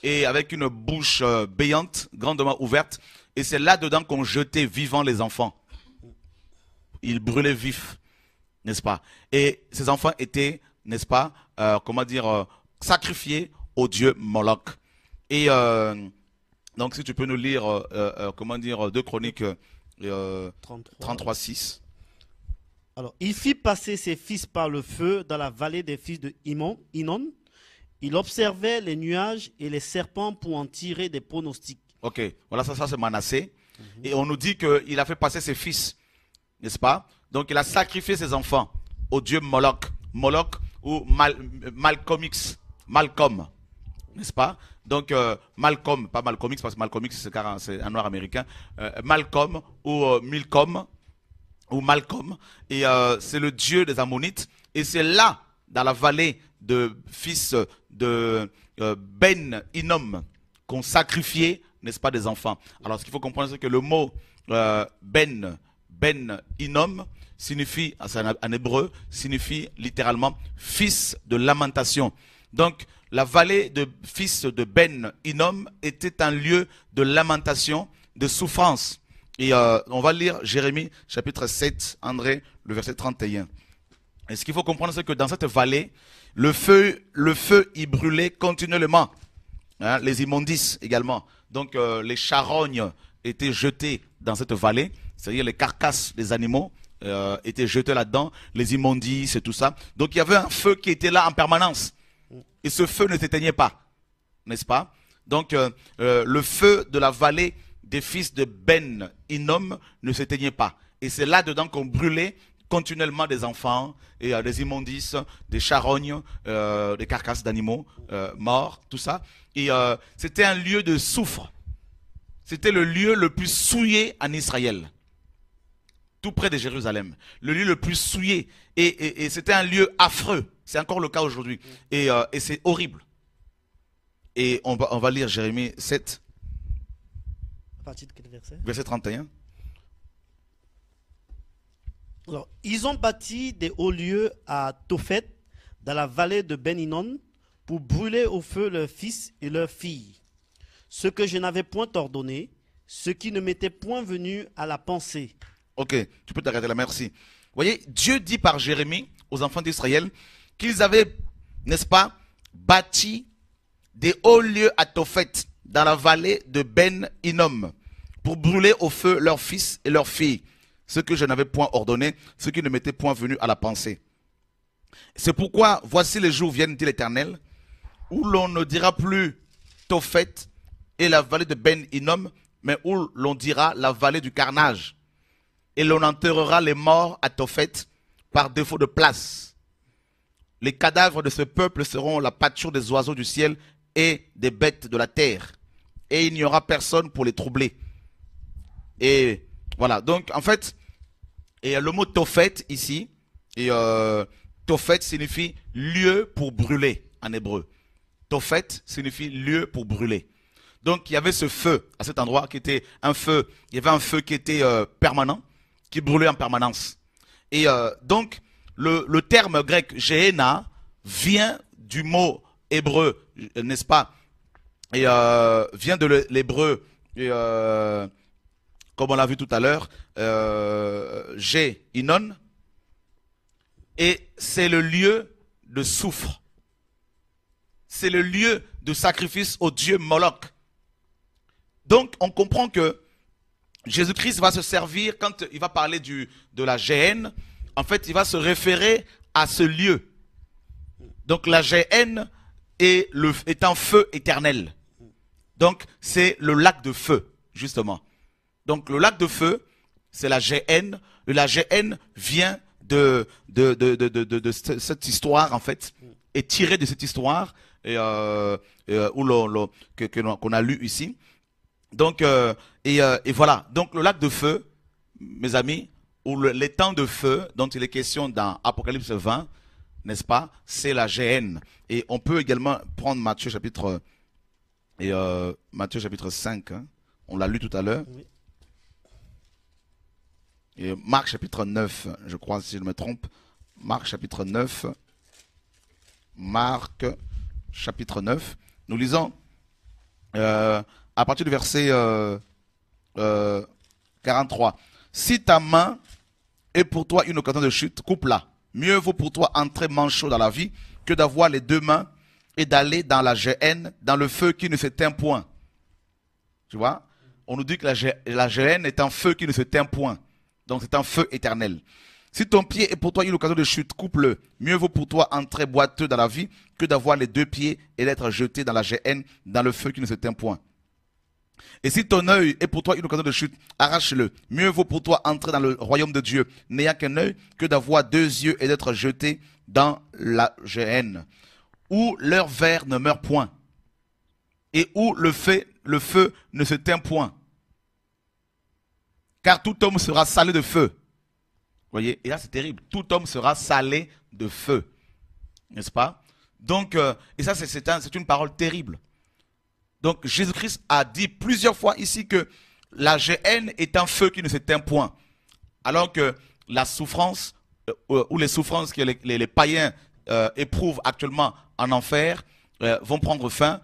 et avec une bouche béante, grandement ouverte. Et c'est là-dedans qu'on jetait vivants les enfants. il brûlait vif, n'est-ce pas? Et ces enfants étaient, n'est-ce pas, sacrifiés au dieu Moloch. Et donc, si tu peux nous lire, 2 Chroniques 33. 33:6. Alors, il fit passer ses fils par le feu dans la vallée des fils de Inon. Il observait les nuages et les serpents pour en tirer des pronostics. Ok, voilà, ça c'est Manassé. Et on nous dit qu'il a fait passer ses fils, n'est-ce pas? Donc, il a sacrifié ses enfants au dieu Moloch. Moloch ou Malcolm, n'est-ce pas? Donc, Malcolm, pas Malcolm X, parce que Malcolm X, c'est un noir américain. Malcolm ou Milcom, ou Malcolm, et c'est le dieu des Ammonites. Et c'est là, dans la vallée de fils de Ben Hinnom, qu'on sacrifiait, n'est-ce pas, des enfants. Alors, ce qu'il faut comprendre, c'est que le mot Ben Hinnom signifie, en hébreu, signifie littéralement fils de lamentation. Donc, la vallée de fils de Ben Hinnom était un lieu de lamentation, de souffrance. Et on va lire Jérémie chapitre 7, André, le verset 31. Et ce qu'il faut comprendre, c'est que dans cette vallée, le feu y brûlait continuellement. Hein, les immondices également. Donc les charognes étaient jetées dans cette vallée, c'est-à-dire les carcasses des animaux étaient jetées là-dedans, les immondices et tout ça. Donc il y avait un feu qui était là en permanence. Et ce feu ne s'éteignait pas, n'est-ce pas? Donc le feu de la vallée des fils de Ben Hinnom ne s'éteignait pas. Et c'est là-dedans qu'on brûlait continuellement des enfants, et des immondices, des charognes, des carcasses d'animaux morts, tout ça. Et c'était un lieu de soufre. C'était le lieu le plus souillé en Israël, tout près de Jérusalem. Le lieu le plus souillé. Et c'était un lieu affreux. C'est encore le cas aujourd'hui. Et c'est horrible. Et on va lire Jérémie 7. À partir de quel verset? Verset 31. Alors, ils ont bâti des hauts lieux à Tophet, dans la vallée de Ben Hinnom, pour brûler au feu leurs fils et leurs filles. Ce que je n'avais point ordonné, ce qui ne m'était point venu à la pensée. Ok, tu peux t'arrêter là, merci. Vous voyez, Dieu dit par Jérémie aux enfants d'Israël qu'ils avaient, n'est-ce pas, bâti des hauts lieux à Tophet, dans la vallée de Ben Hinnom, pour brûler au feu leurs fils et leurs filles. Ce que je n'avais point ordonné, ce qui ne m'était point venu à la pensée. C'est pourquoi, voici les jours viennent, dit l'Éternel, où l'on ne dira plus Tophet et la vallée de Ben Hinnom, mais où l'on dira la vallée du carnage. Et l'on enterrera les morts à Tophet par défaut de place. Les cadavres de ce peuple seront la pâture des oiseaux du ciel et des bêtes de la terre. Et il n'y aura personne pour les troubler. Et voilà, donc en fait, et le mot Tophet ici, et Tophet signifie lieu pour brûler en hébreu. Tophet signifie lieu pour brûler. Donc il y avait ce feu à cet endroit qui était un feu, il y avait un feu qui était permanent, qui brûlait en permanence. Et donc le terme grec Gehenna vient du mot hébreu, n'est-ce pas? Et vient de l'hébreu, comme on l'a vu tout à l'heure, Inon, et c'est le lieu de soufre. C'est le lieu de sacrifice au dieu Moloch. Donc on comprend que Jésus-Christ va se servir, quand il va parler de la géhenne, en fait il va se référer à ce lieu. Donc la géhenne est un feu éternel. Donc c'est le lac de feu, justement. Donc le lac de feu, c'est la Géhenne. La Géhenne vient de cette histoire, en fait, est tirée de cette histoire qu'on a lu ici. Donc, et voilà. Donc le lac de feu, mes amis, ou les temps de feu dont il est question dans Apocalypse 20, n'est-ce pas, c'est la Géhenne. Et on peut également prendre Matthieu chapitre 5, hein. On l'a lu tout à l'heure. Oui. Et Marc chapitre 9, je crois, si je ne me trompe. Marc chapitre 9. Marc chapitre 9. Nous lisons à partir du verset 43. Si ta main est pour toi une occasion de chute, coupe-la. Mieux vaut pour toi entrer manchot dans la vie que d'avoir les deux mains et d'aller dans la géhenne, dans le feu qui ne s'éteint point. Tu vois? On nous dit que la géhenne est un feu qui ne s'éteint point. Donc c'est un feu éternel. Si ton pied est pour toi une occasion de chute, coupe-le. Mieux vaut pour toi entrer boiteux dans la vie que d'avoir les deux pieds et d'être jeté dans la géhenne, dans le feu qui ne s'éteint point. Et si ton œil est pour toi une occasion de chute, arrache-le. Mieux vaut pour toi entrer dans le royaume de Dieu, n'ayant qu'un œil, que d'avoir deux yeux et d'être jeté dans la géhenne, où leur ver ne meurt point, et où le feu ne se teint point. Car tout homme sera salé de feu. Vous voyez, et là c'est terrible. Tout homme sera salé de feu. N'est-ce pas? Donc, et ça c'est une parole terrible. Donc Jésus-Christ a dit plusieurs fois ici que la géhenne est un feu qui ne s'éteint point. Alors que la souffrance, ou les souffrances que les païens éprouvent actuellement en enfer, vont prendre fin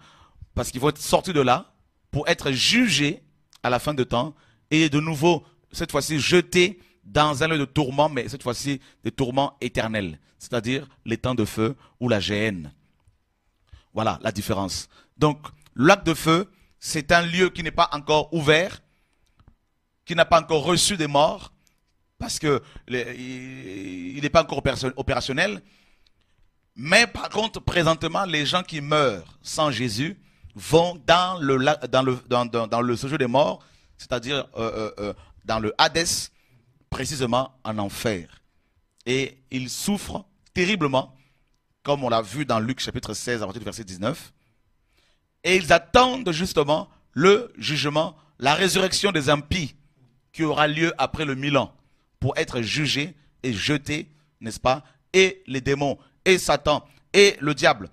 parce qu'ils vont être sortis de là pour être jugés à la fin de temps et de nouveau, cette fois-ci, jetés dans un lieu de tourment, mais cette fois-ci des tourments éternels, c'est-à-dire les temps de feu ou la géhenne. Voilà la différence. Donc, le lac de feu, c'est un lieu qui n'est pas encore ouvert, qui n'a pas encore reçu des morts, parce que il n'est pas encore opérationnel. Mais par contre, présentement, les gens qui meurent sans Jésus vont dans le séjour des morts, c'est-à-dire dans le Hadès, précisément en enfer. Et ils souffrent terriblement, comme on l'a vu dans Luc chapitre 16 à partir du verset 19. Et ils attendent justement le jugement, la résurrection des impies qui aura lieu après le 1000 ans pour être jugés et jetés, n'est-ce pas? Et les démons, et Satan, et le diable,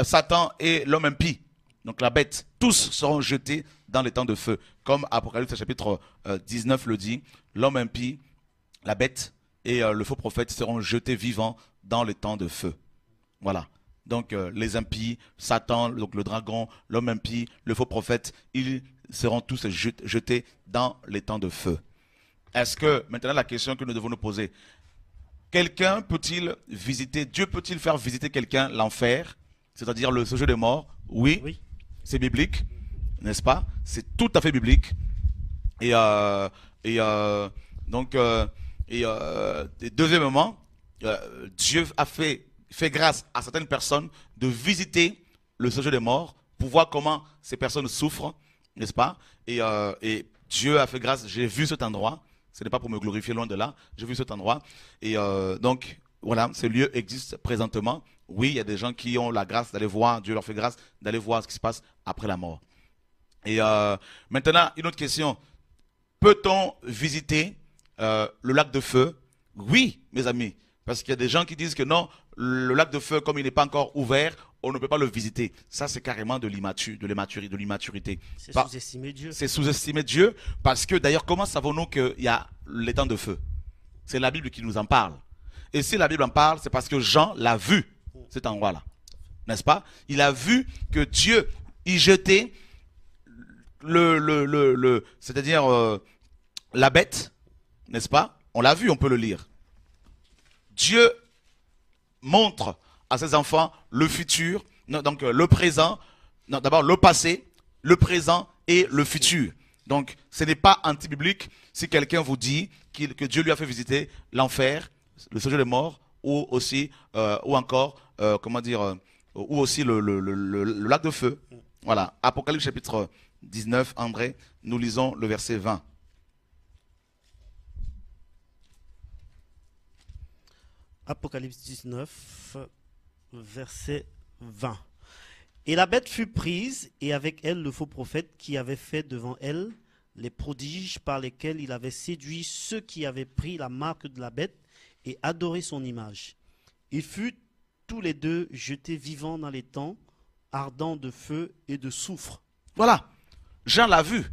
Satan et l'homme impie, donc la bête, tous seront jetés dans les temps de feu. Comme Apocalypse chapitre 19 le dit, l'homme impie, la bête et le faux prophète seront jetés vivants dans les temps de feu. Voilà. Donc les impies, Satan, donc le dragon, l'homme impie, le faux prophète, ils seront tous jetés dans les temps de feu. Est-ce que, maintenant la question que nous devons nous poser, quelqu'un peut-il visiter, Dieu peut-il faire visiter quelqu'un l'enfer, c'est-à-dire le séjour des morts? Oui, oui. C'est biblique, n'est-ce pas? C'est tout à fait biblique. Et deuxièmement, Dieu a fait grâce à certaines personnes de visiter le séjour des morts pour voir comment ces personnes souffrent, n'est-ce pas? Et Dieu a fait grâce, j'ai vu cet endroit, ce n'est pas pour me glorifier, loin de là, j'ai vu cet endroit. Et donc, voilà, ce lieu existe présentement. Oui, il y a des gens qui ont la grâce d'aller voir, Dieu leur fait grâce d'aller voir ce qui se passe après la mort. Et maintenant, une autre question. Peut-on visiter le lac de feu? Oui, mes amis. Parce qu'il y a des gens qui disent que non, le lac de feu, comme il n'est pas encore ouvert, on ne peut pas le visiter. Ça, c'est carrément de l'immaturité. C'est sous-estimer Dieu. C'est sous-estimer Dieu. Parce que d'ailleurs, comment savons-nous qu'il y a les temps de feu? C'est la Bible qui nous en parle. Et si la Bible en parle, c'est parce que Jean l'a vu, cet endroit-là. N'est-ce pas? Il a vu que Dieu y jetait c'est-à-dire la bête, n'est-ce pas? On l'a vu, on peut le lire. Dieu montre à ses enfants le futur, donc le présent, d'abord le passé, le présent et le futur. Donc ce n'est pas anti-biblique si quelqu'un vous dit que Dieu lui a fait visiter l'enfer, le séjour des morts, ou aussi, ou encore, ou aussi le lac de feu. Voilà, Apocalypse chapitre 19, André, nous lisons le verset 20. Apocalypse 19, verset 20. Et la bête fut prise, et avec elle le faux prophète qui avait fait devant elle les prodiges par lesquels il avait séduit ceux qui avaient pris la marque de la bête et adoré son image. Ils furent tous les deux jetés vivants dans les temps, ardents de feu et de soufre. Voilà, Jean l'a vu.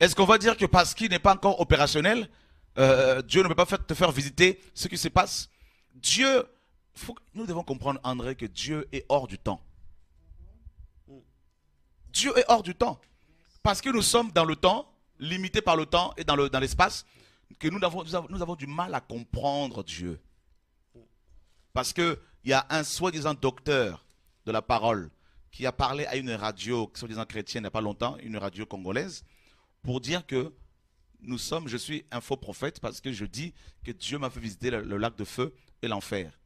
Est-ce qu'on va dire que parce qu'il n'est pas encore opérationnel, Dieu ne peut pas te faire visiter ce qui se passe? Dieu, nous devons comprendre, André, que Dieu est hors du temps. Dieu est hors du temps. Parce que nous sommes dans le temps, limités par le temps et dans l'espace. que nous avons du mal à comprendre Dieu. Parce qu'il y a un soi-disant docteur de la parole qui a parlé à une radio, soi-disant chrétienne, il n'y a pas longtemps, une radio congolaise, pour dire que je suis un faux prophète parce que je dis que Dieu m'a fait visiter le lac de feu et l'enfer.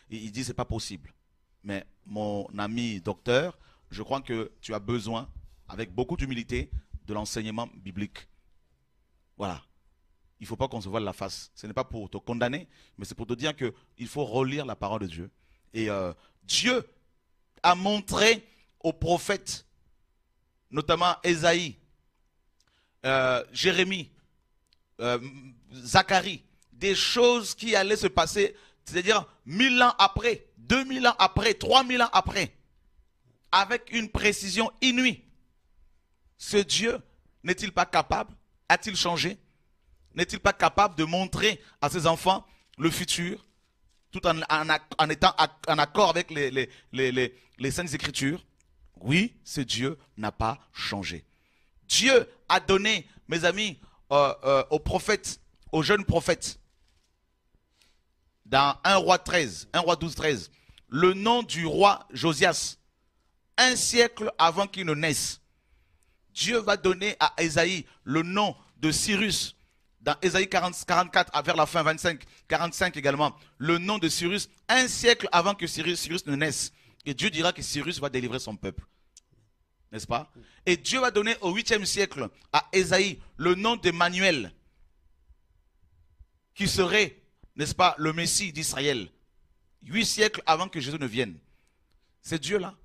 Il dit que ce n'est pas possible. Mais mon ami docteur, je crois que tu as besoin, avec beaucoup d'humilité, de l'enseignement biblique. Voilà. Il ne faut pas qu'on se voile la face. Ce n'est pas pour te condamner, mais c'est pour te dire qu'il faut relire la parole de Dieu. Et Dieu a montré aux prophètes, notamment Ésaïe, Jérémie, Zacharie, des choses qui allaient se passer, c'est-à-dire 1000 ans après, 2000 ans après, 3000 ans après, avec une précision inouïe. Ce Dieu n'est-il pas capable? A-t-il changé? N'est-il pas capable de montrer à ses enfants le futur, tout en étant en accord avec les Saintes Écritures? Oui, ce Dieu n'a pas changé. Dieu a donné, mes amis, aux prophètes, aux jeunes prophètes, dans 1 roi 12, 13, le nom du roi Josias, un siècle avant qu'il ne naisse. Dieu va donner à Ésaïe le nom de Cyrus, dans Ésaïe 44, vers la fin 25, 45 également, le nom de Cyrus, un siècle avant que Cyrus ne naisse. Et Dieu dira que Cyrus va délivrer son peuple. N'est-ce pas? Et Dieu va donner au 8e siècle à Ésaïe le nom d'Emmanuel, qui serait, n'est-ce pas, le Messie d'Israël. 8 siècles avant que Jésus ne vienne. C'est Dieu-là.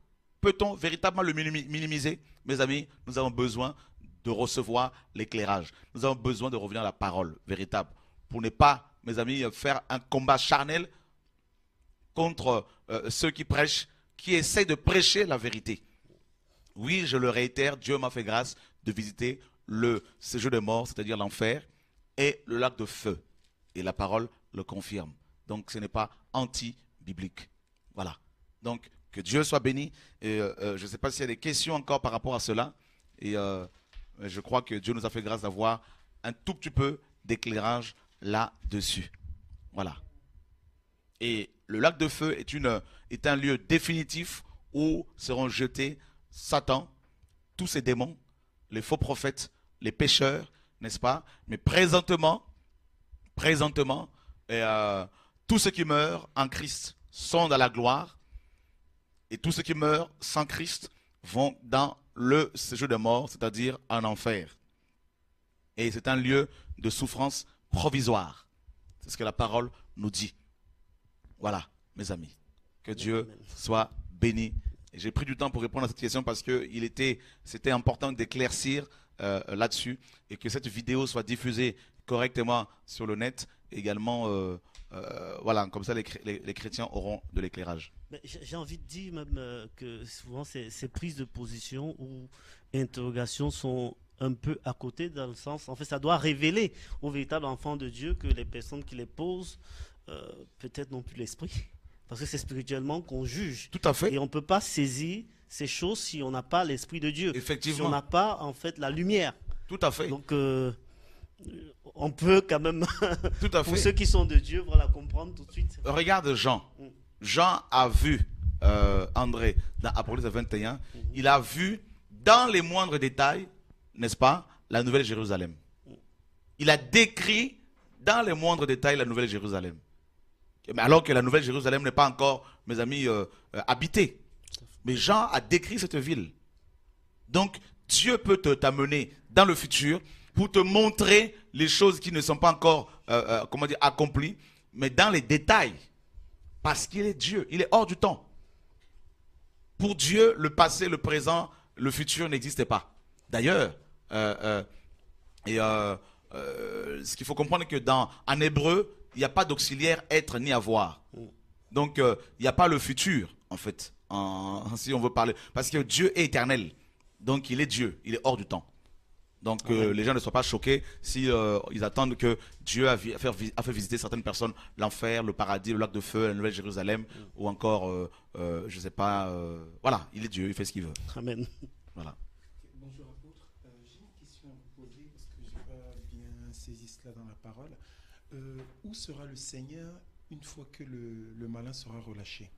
Peut-on véritablement le minimiser? Mes amis, nous avons besoin de recevoir l'éclairage. Nous avons besoin de revenir à la parole véritable. Pour ne pas, mes amis, faire un combat charnel contre ceux qui prêchent, qui essaient de prêcher la vérité. Oui, je le réitère, Dieu m'a fait grâce de visiter le séjour des morts, c'est-à-dire l'enfer, et le lac de feu. Et la parole le confirme. Donc ce n'est pas anti-biblique. Voilà. Donc que Dieu soit béni. Et je ne sais pas s'il y a des questions encore par rapport à cela. Et je crois que Dieu nous a fait grâce d'avoir un tout petit peu d'éclairage là-dessus. Voilà. Et le lac de feu est un lieu définitif où seront jetés Satan, tous ces démons, les faux prophètes, les pécheurs, n'est-ce pas? Mais présentement, tous ceux qui meurent en Christ sont dans la gloire, et tous ceux qui meurent sans Christ vont dans le séjour des morts, c'est-à-dire en enfer. Et c'est un lieu de souffrance provisoire. C'est ce que la parole nous dit. Voilà, mes amis. Que Dieu soit béni. J'ai pris du temps pour répondre à cette question parce que c'était important d'éclaircir là-dessus et que cette vidéo soit diffusée correctement sur le net. Également, voilà, comme ça les chrétiens auront de l'éclairage. J'ai envie de dire même que souvent ces prises de position ou interrogations sont un peu à côté dans le sens, en fait, ça doit révéler aux véritables enfants de Dieu que les personnes qui les posent peut-être n'ont plus l'esprit. Parce que c'est spirituellement qu'on juge. Tout à fait. Et on ne peut pas saisir ces choses si on n'a pas l'esprit de Dieu. Effectivement. Si on n'a pas, en fait, la lumière. Tout à fait. Donc, on peut quand même, tout à pour fait. ceux qui sont de Dieu, voilà, comprendre tout de suite. Regarde Jean. Jean a vu, André, dans Apocalypse 21, il a vu dans les moindres détails, n'est-ce pas, la Nouvelle Jérusalem. Il a décrit dans les moindres détails la Nouvelle Jérusalem. Mais alors que la Nouvelle Jérusalem n'est pas encore, mes amis, habitée. Mais Jean a décrit cette ville. Donc, Dieu peut t'amener dans le futur pour te montrer les choses qui ne sont pas encore, comment dire, accomplies, mais dans les détails. Parce qu'il est Dieu, il est hors du temps. Pour Dieu, le passé, le présent, le futur n'existait pas. D'ailleurs, ce qu'il faut comprendre, c'est que en hébreu, il n'y a pas d'auxiliaire être ni avoir. Donc, il n'y a pas le futur, en fait, si on veut parler. Parce que Dieu est éternel. Donc, il est Dieu, il est hors du temps. Donc, les gens ne soient pas choqués si ils attendent que Dieu a fait visiter certaines personnes l'enfer, le paradis, le lac de feu, la Nouvelle Jérusalem, ou encore, je ne sais pas, voilà, il est Dieu, il fait ce qu'il veut. Amen. Voilà. Bonjour apôtre, j'ai une question à vous poser parce que je n'ai pas bien saisi cela dans la parole. Où sera le Seigneur une fois que le malin sera relâché?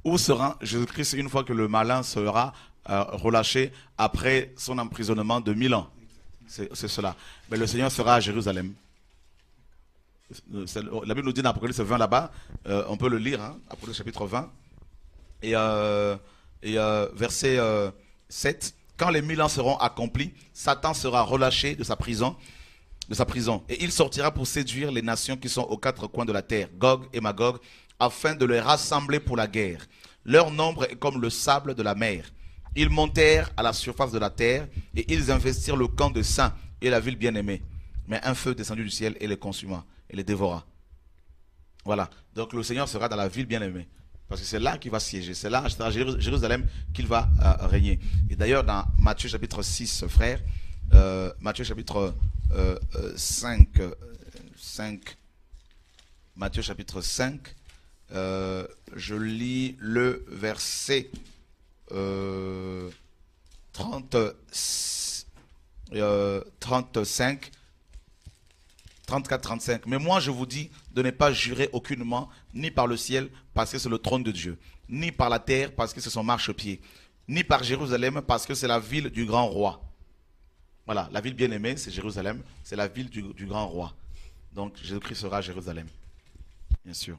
Où sera Jésus-Christ une fois que le malin sera relâché après son emprisonnement de 1000 ans? C'est cela. Mais le Seigneur sera à Jérusalem. La Bible nous dit dans Apocalypse 20 là-bas, on peut le lire, hein, Apocalypse chapitre 20, et verset 7. Quand les 1000 ans seront accomplis, Satan sera relâché de sa prison, et il sortira pour séduire les nations qui sont aux quatre coins de la terre, Gog et Magog, afin de les rassembler pour la guerre. Leur nombre est comme le sable de la mer. Ils montèrent à la surface de la terre et ils investirent le camp de saints et la ville bien-aimée. Mais un feu descendu du ciel et les consuma et les dévora. Voilà. Donc le Seigneur sera dans la ville bien-aimée. Parce que c'est là qu'il va siéger. C'est là, c'est à Jérusalem qu'il va régner. Et d'ailleurs, dans Matthieu chapitre 6, frère, Matthieu chapitre 5, Matthieu chapitre 5, je lis le verset 35, 34-35. Mais moi je vous dis de ne pas jurer aucunement, ni par le ciel, parce que c'est le trône de Dieu, ni par la terre, parce que c'est son marchepied, ni par Jérusalem, parce que c'est la ville du grand roi. Voilà, la ville bien-aimée, c'est Jérusalem, c'est la ville du grand roi. Donc Jésus-Christ sera à Jérusalem, bien sûr.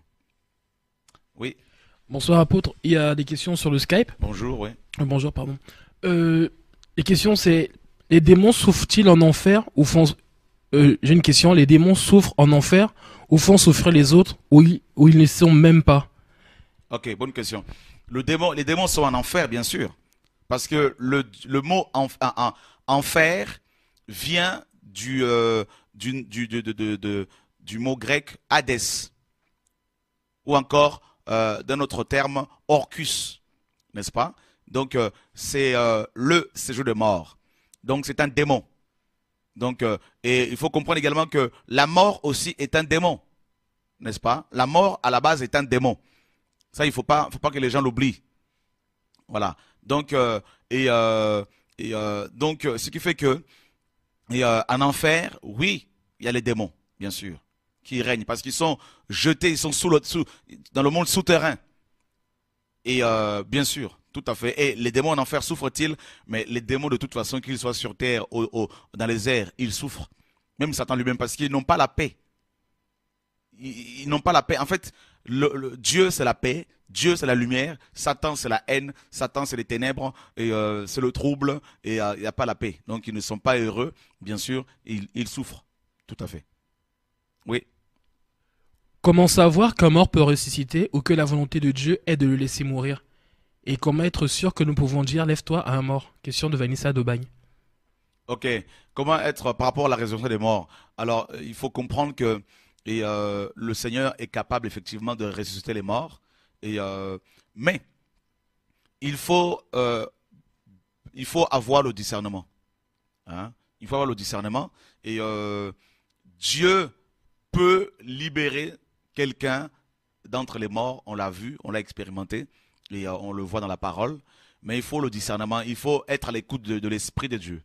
Oui. Bonsoir apôtre, il y a des questions sur le Skype. Bonjour, oui. Bonjour, pardon. Les questions c'est, les démons souffrent-ils en enfer ou font... j'ai une question, les démons souffrent en enfer ou font souffrir les autres ou ils ne sont même pas? Ok, bonne question. Les démons sont en enfer, bien sûr. Parce que le mot enfer vient du mot grec Hadès. Ou encore, d'un autre terme, Orcus. N'est-ce pas? Donc, c'est le séjour des morts. Donc, c'est un démon. Donc, et il faut comprendre également que la mort aussi est un démon. N'est-ce pas? La mort, à la base, est un démon. Ça, il ne faut pas que les gens l'oublient. Voilà. Donc, ce qui fait que, en enfer, oui, il y a les démons, bien sûr, qui règnent. Parce qu'ils sont jetés, ils sont dans le monde souterrain. Et bien sûr, tout à fait. Et les démons en enfer souffrent-ils? Mais les démons, de toute façon, qu'ils soient sur terre, dans les airs, ils souffrent. Même Satan lui-même, parce qu'ils n'ont pas la paix. Ils n'ont pas la paix. En fait, Dieu, c'est la paix. Dieu, c'est la lumière. Satan, c'est la haine. Satan, c'est les ténèbres. Et c'est le trouble. Et il n'y a pas la paix. Donc, ils ne sont pas heureux. Bien sûr, ils souffrent. Tout à fait. Oui. Comment savoir qu'un mort peut ressusciter ou que la volonté de Dieu est de le laisser mourir? Et comment être sûr que nous pouvons dire lève-toi à un mort? Question de Vanessa d'Aubagne. Ok. Comment être par rapport à la résurrection des morts? Alors, il faut comprendre que le Seigneur est capable effectivement de ressusciter les morts. Mais il faut avoir le discernement. Hein? Il faut avoir le discernement. Et Dieu peut libérer quelqu'un d'entre les morts. On l'a vu, on l'a expérimenté. Et on le voit dans la parole. Mais il faut le discernement. Il faut être à l'écoute de l'Esprit de Dieu.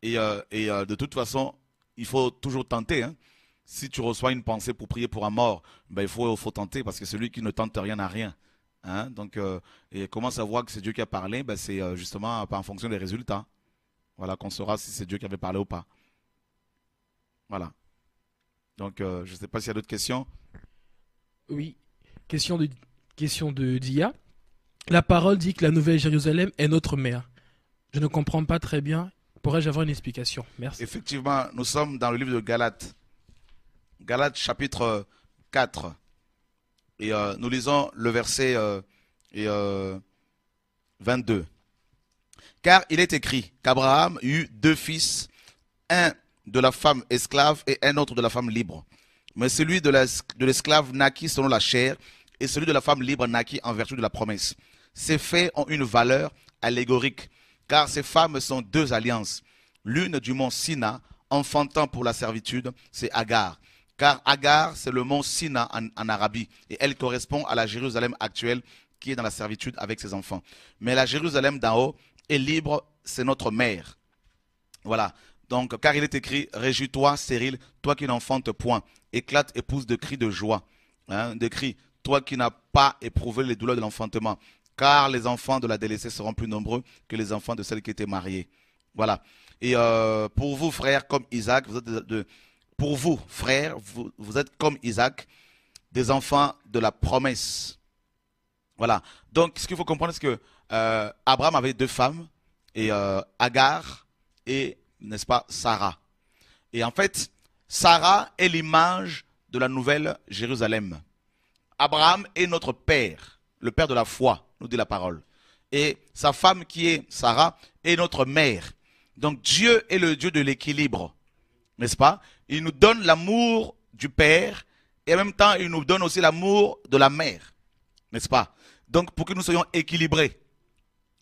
Et de toute façon, il faut toujours tenter. Hein? Si tu reçois une pensée pour prier pour un mort, ben, il faut tenter parce que celui qui ne tente rien n'a rien. Hein? Donc, et comment savoir que c'est Dieu qui a parlé? Ben, c'est justement en fonction des résultats. Voilà, qu'on saura si c'est Dieu qui avait parlé ou pas. Voilà. Donc, je ne sais pas s'il y a d'autres questions. Oui. Question de Dia. La parole dit que la Nouvelle Jérusalem est notre mère. Je ne comprends pas très bien. Pourrais-je avoir une explication? Merci. Effectivement, nous sommes dans le livre de Galates. Galates chapitre 4. Et nous lisons le verset 22. Car il est écrit qu'Abraham eut deux fils, un de la femme esclave et un autre de la femme libre. Mais celui de l'esclave naquit selon la chair et celui de la femme libre naquit en vertu de la promesse. Ces faits ont une valeur allégorique, car ces femmes sont deux alliances. L'une du mont Sina, enfantant pour la servitude, c'est Agar. Car Agar, c'est le mont Sina en Arabie, et elle correspond à la Jérusalem actuelle qui est dans la servitude avec ses enfants. Mais la Jérusalem d'en haut est libre, c'est notre mère. Voilà. Donc, car il est écrit, réjouis-toi, stérile, toi qui n'enfantes point. Éclate, épouse, de cris de joie. Hein, de cris, toi qui n'as pas éprouvé les douleurs de l'enfantement. Car les enfants de la délaissée seront plus nombreux que les enfants de celle qui était mariée. Voilà. Et pour vous, frères, comme Isaac, pour vous, frères, vous êtes comme Isaac, des enfants de la promesse. Voilà. Donc, ce qu'il faut comprendre, c'est que Abraham avait deux femmes, et Agar et, n'est-ce pas, Sarah. Et en fait, Sarah est l'image de la nouvelle Jérusalem. Abraham est notre père, le père de la foi, nous dit la parole. Et sa femme qui est Sarah est notre mère. Donc Dieu est le Dieu de l'équilibre, n'est-ce pas? Il nous donne l'amour du père et en même temps il nous donne aussi l'amour de la mère, n'est-ce pas? Donc pour que nous soyons équilibrés,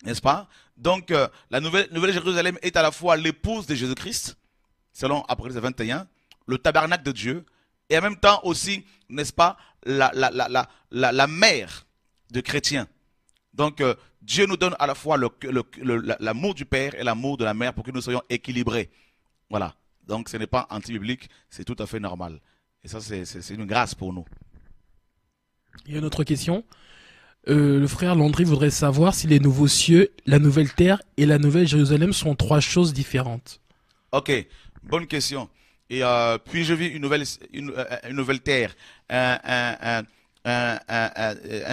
n'est-ce pas? Donc la nouvelle Jérusalem est à la fois l'épouse de Jésus-Christ, selon Apocalypse 21, le tabernacle de Dieu, et en même temps aussi, n'est-ce pas, la mère de chrétiens. Donc Dieu nous donne à la fois l'amour du Père et l'amour de la mère pour que nous soyons équilibrés. Voilà. Donc ce n'est pas anti-biblique, c'est tout à fait normal. Et ça, c'est une grâce pour nous. Il y a une autre question. Le frère Landry voudrait savoir si les nouveaux cieux, la nouvelle terre et la nouvelle Jérusalem sont trois choses différentes. Ok, bonne question. Et puis je vis une nouvelle terre, un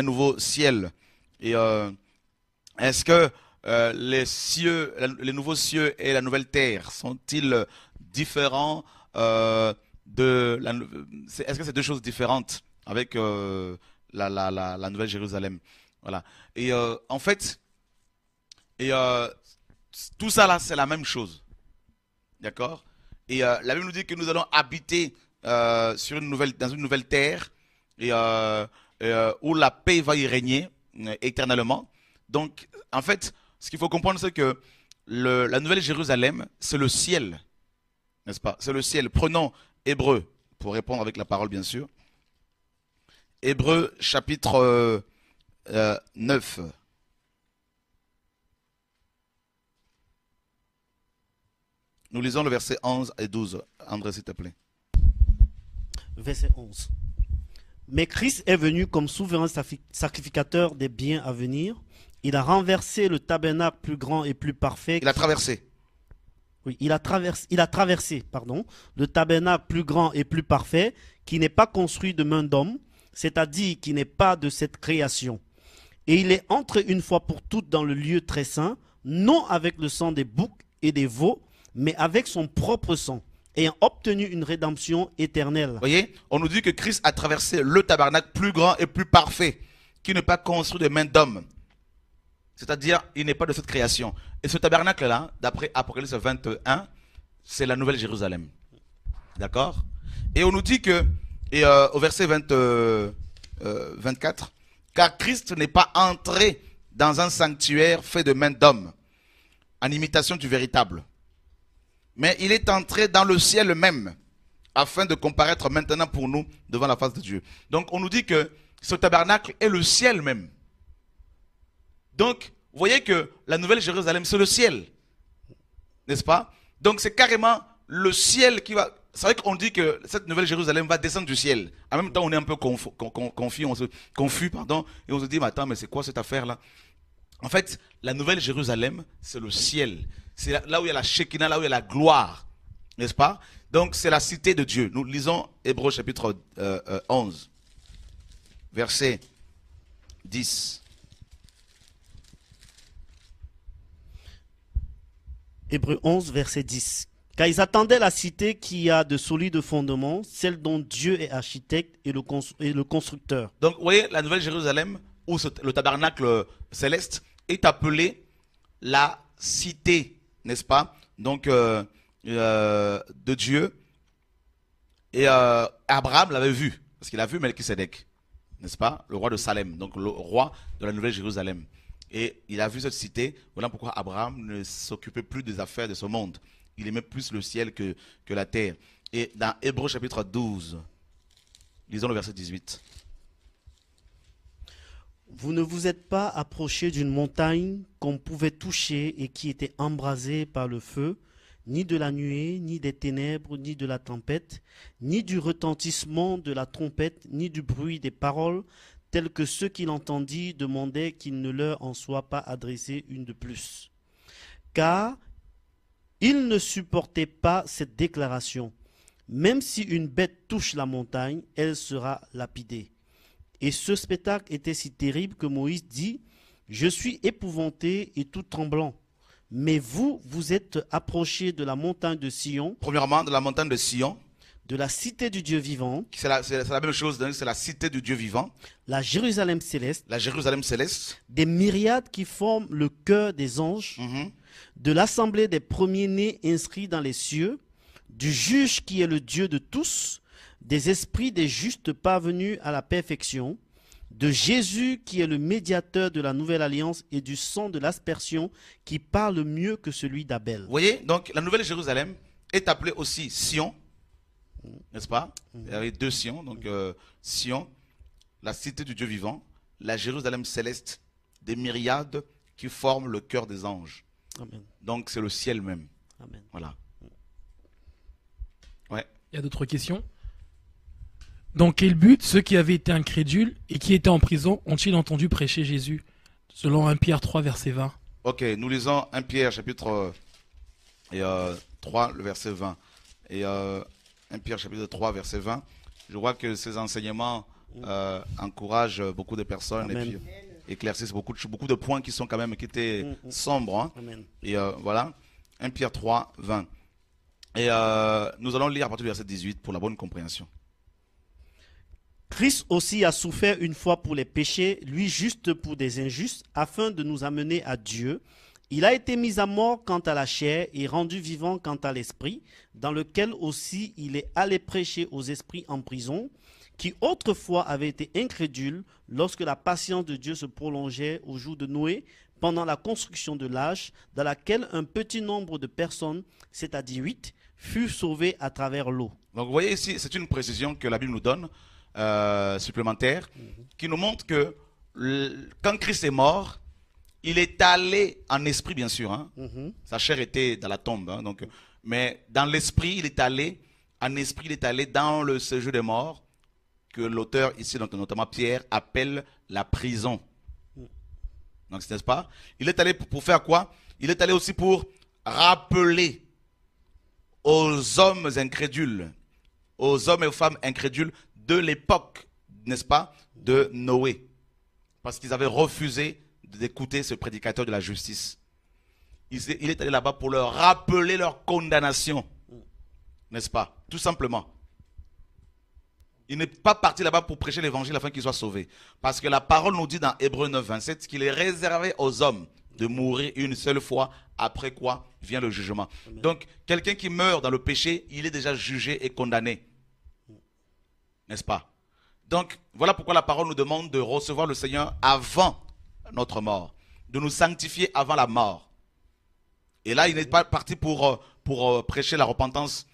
nouveau ciel. Et est-ce que les nouveaux cieux et la nouvelle terre sont-ils différents est-ce que c'est deux choses différentes avec la nouvelle Jérusalem? Voilà. Et en fait, tout ça là, c'est la même chose. D'accord? Et la Bible nous dit que nous allons habiter dans une nouvelle terre et où la paix va y régner éternellement. Donc, en fait, ce qu'il faut comprendre, c'est que la nouvelle Jérusalem, c'est le ciel, n'est-ce pas? C'est le ciel. Prenons Hébreu, pour répondre avec la parole, bien sûr. Hébreu, chapitre 9. Nous lisons le verset 11 et 12. André, s'il te plaît. Verset 11. Mais Christ est venu comme souverain sacrificateur des biens à venir. Il a renversé le tabernacle plus grand et plus parfait. Il a traversé. Oui, il a traversé, le tabernacle plus grand et plus parfait, qui n'est pas construit de main d'homme, c'est-à-dire qui n'est pas de cette création. Et il est entré une fois pour toutes dans le lieu très saint, non avec le sang des boucs et des veaux, mais avec son propre sang, ayant obtenu une rédemption éternelle. Vous voyez, on nous dit que Christ a traversé le tabernacle plus grand et plus parfait, qui n'est pas construit de main d'homme. C'est-à-dire, il n'est pas de cette création. Et ce tabernacle-là, d'après Apocalypse 21, c'est la nouvelle Jérusalem. D'accord? Et on nous dit que, au verset 24, car Christ n'est pas entré dans un sanctuaire fait de main d'homme, en imitation du véritable. Mais il est entré dans le ciel même, afin de comparaître maintenant pour nous devant la face de Dieu. Donc on nous dit que ce tabernacle est le ciel même. Donc, vous voyez que la nouvelle Jérusalem, c'est le ciel. N'est-ce pas? Donc c'est carrément le ciel qui va... C'est vrai qu'on dit que cette nouvelle Jérusalem va descendre du ciel. En même temps, on est un peu confus, et on se dit, mais attends, mais c'est quoi cette affaire-là? En fait, la nouvelle Jérusalem, c'est le ciel. C'est là où il y a la Shekinah, là où il y a la gloire. N'est-ce pas? Donc, c'est la cité de Dieu. Nous lisons Hébreux chapitre 11, verset 10. Hébreux 11, verset 10. Car ils attendaient la cité qui a de solides fondements, celle dont Dieu est architecte et le constructeur. Donc, vous voyez, la nouvelle Jérusalem, où le tabernacle céleste, est appelé la cité, n'est-ce pas? Donc, de Dieu. Et Abraham l'avait vu, parce qu'il a vu Melchisédek, n'est-ce pas? Le roi de Salem, donc le roi de la nouvelle Jérusalem. Et il a vu cette cité. Voilà pourquoi Abraham ne s'occupait plus des affaires de ce monde. Il aimait plus le ciel que la terre. Et dans Hébreux chapitre 12, lisons le verset 18. Vous ne vous êtes pas approché d'une montagne qu'on pouvait toucher et qui était embrasée par le feu, ni de la nuée, ni des ténèbres, ni de la tempête, ni du retentissement de la trompette, ni du bruit des paroles, tels que ceux qui l'entendirent demandaient qu'il ne leur en soit pas adressé une de plus. Car ils ne supportaient pas cette déclaration. Même si une bête touche la montagne, elle sera lapidée. Et ce spectacle était si terrible que Moïse dit, « Je suis épouvanté et tout tremblant. Mais vous, vous êtes approchés de la montagne de Sion, Premièrement, de la montagne de Sion, de la cité du Dieu vivant, c'est la même chose, donc c'est la cité du Dieu vivant, la Jérusalem céleste, la Jérusalem céleste, des myriades qui forment le cœur des anges, de l'assemblée des premiers-nés inscrits dans les cieux, du juge qui est le Dieu de tous, des esprits des justes parvenus à la perfection, de Jésus qui est le médiateur de la nouvelle alliance et du sang de l'aspersion qui parle mieux que celui d'Abel. Vous voyez, donc la nouvelle Jérusalem est appelée aussi Sion, n'est-ce pas? Il y avait deux Sion, donc Sion, la cité du Dieu vivant, la Jérusalem céleste, des myriades qui forment le cœur des anges. Amen. Donc c'est le ciel même. Amen. Voilà. Ouais. Il y a d'autres questions? Dans quel but ceux qui avaient été incrédules et qui étaient en prison ont-ils entendu prêcher Jésus? Selon 1 Pierre 3, verset 20. Ok, nous lisons 1 Pierre chapitre 3, le verset 20. Et 1 Pierre chapitre 3, verset 20. Je vois que ces enseignements encouragent beaucoup de personnes. Amen. Et puis éclaircissent beaucoup de points qui sont quand même qui étaient sombres. Hein. Amen. Et voilà, 1 Pierre 3, 20. Et nous allons lire à partir du verset 18 pour la bonne compréhension. Christ aussi a souffert une fois pour les péchés, lui juste pour des injustes, afin de nous amener à Dieu. Il a été mis à mort quant à la chair et rendu vivant quant à l'esprit, dans lequel aussi il est allé prêcher aux esprits en prison, qui autrefois avaient été incrédules lorsque la patience de Dieu se prolongeait au jour de Noé, pendant la construction de l'arche, dans laquelle un petit nombre de personnes, c'est-à-dire 8, furent sauvées à travers l'eau. Donc vous voyez ici, c'est une précision que la Bible nous donne, supplémentaire, qui nous montre que quand Christ est mort, il est allé en esprit, bien sûr. Hein. Sa chair était dans la tombe. Hein, donc, mais dans l'esprit, il est allé, en esprit, il est allé dans le séjour des morts, que l'auteur ici, donc, notamment Pierre, appelle la prison. Donc, n'est-ce pas? Il est allé pour faire quoi? Il est allé aussi pour rappeler aux hommes incrédules, aux hommes et aux femmes incrédules de l'époque, n'est-ce pas, de Noé. Parce qu'ils avaient refusé d'écouter ce prédicateur de la justice. Il est allé là-bas pour leur rappeler leur condamnation. N'est-ce pas? Tout simplement. Il n'est pas parti là-bas pour prêcher l'évangile afin qu'ils soient sauvés. Parce que la parole nous dit dans Hébreux 9, 27 qu'il est réservé aux hommes de mourir une seule fois, après quoi vient le jugement. Amen. Donc, quelqu'un qui meurt dans le péché, il est déjà jugé et condamné. N'est-ce pas? Donc, voilà pourquoi la parole nous demande de recevoir le Seigneur avant notre mort, de nous sanctifier avant la mort. Et là, il n'est pas parti pour prêcher la repentance,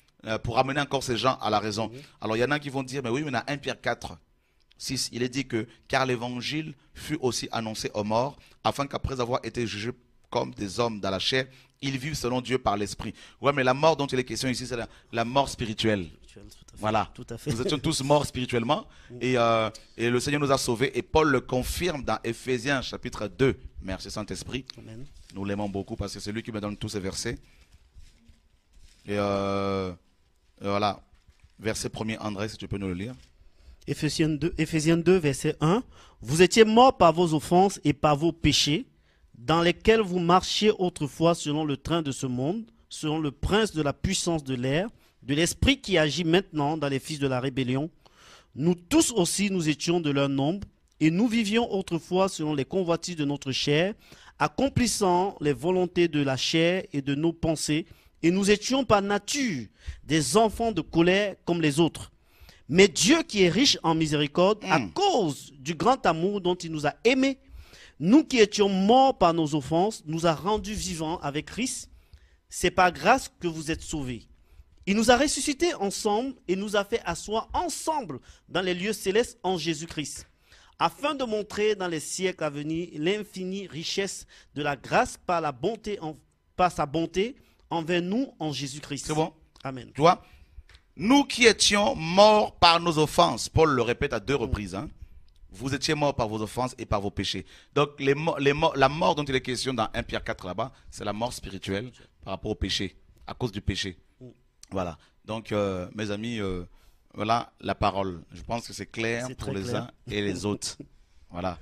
pour amener encore ces gens à la raison. Alors, il y en a qui vont dire, mais oui, mais dans 1 Pierre 4, 6, il est dit que, car l'évangile fut aussi annoncé aux morts, afin qu'après avoir été jugés comme des hommes dans la chair, ils vivent selon Dieu par l'esprit. Ouais, mais la mort dont il est question ici, c'est la mort spirituelle. Voilà, tout à fait. Nous étions tous morts spirituellement et le Seigneur nous a sauvés et Paul le confirme dans Éphésiens chapitre 2. Merci Saint-Esprit. Amen. Nous l'aimons beaucoup parce que c'est lui qui me donne tous ces versets. Et voilà, verset 1er, André, si tu peux nous le lire. Éphésiens 2, verset 1. Vous étiez morts par vos offenses et par vos péchés, dans lesquels vous marchiez autrefois selon le train de ce monde, selon le prince de la puissance de l'air, de l'esprit qui agit maintenant dans les fils de la rébellion. Nous tous aussi, nous étions de leur nombre, et nous vivions autrefois selon les convoitises de notre chair, accomplissant les volontés de la chair et de nos pensées, et nous étions par nature des enfants de colère comme les autres. Mais Dieu qui est riche en miséricorde, à cause du grand amour dont il nous a aimés, nous qui étions morts par nos offenses, nous a rendus vivants avec Christ. C'est par grâce que vous êtes sauvés. Il nous a ressuscités ensemble et nous a fait asseoir ensemble dans les lieux célestes en Jésus-Christ, afin de montrer dans les siècles à venir l'infinie richesse de la grâce par sa bonté envers nous en Jésus-Christ. C'est bon? Amen. Tu vois? Nous qui étions morts par nos offenses, Paul le répète à 2 reprises, hein. Vous étiez morts par vos offenses et par vos péchés. Donc la mort dont il est question dans 1 Pierre 4 là-bas, c'est la mort spirituelle par rapport au péché, à cause du péché. Voilà. Donc mes amis, voilà la parole. Je pense que c'est clair C'est pour très les clair. uns et les autres. Voilà.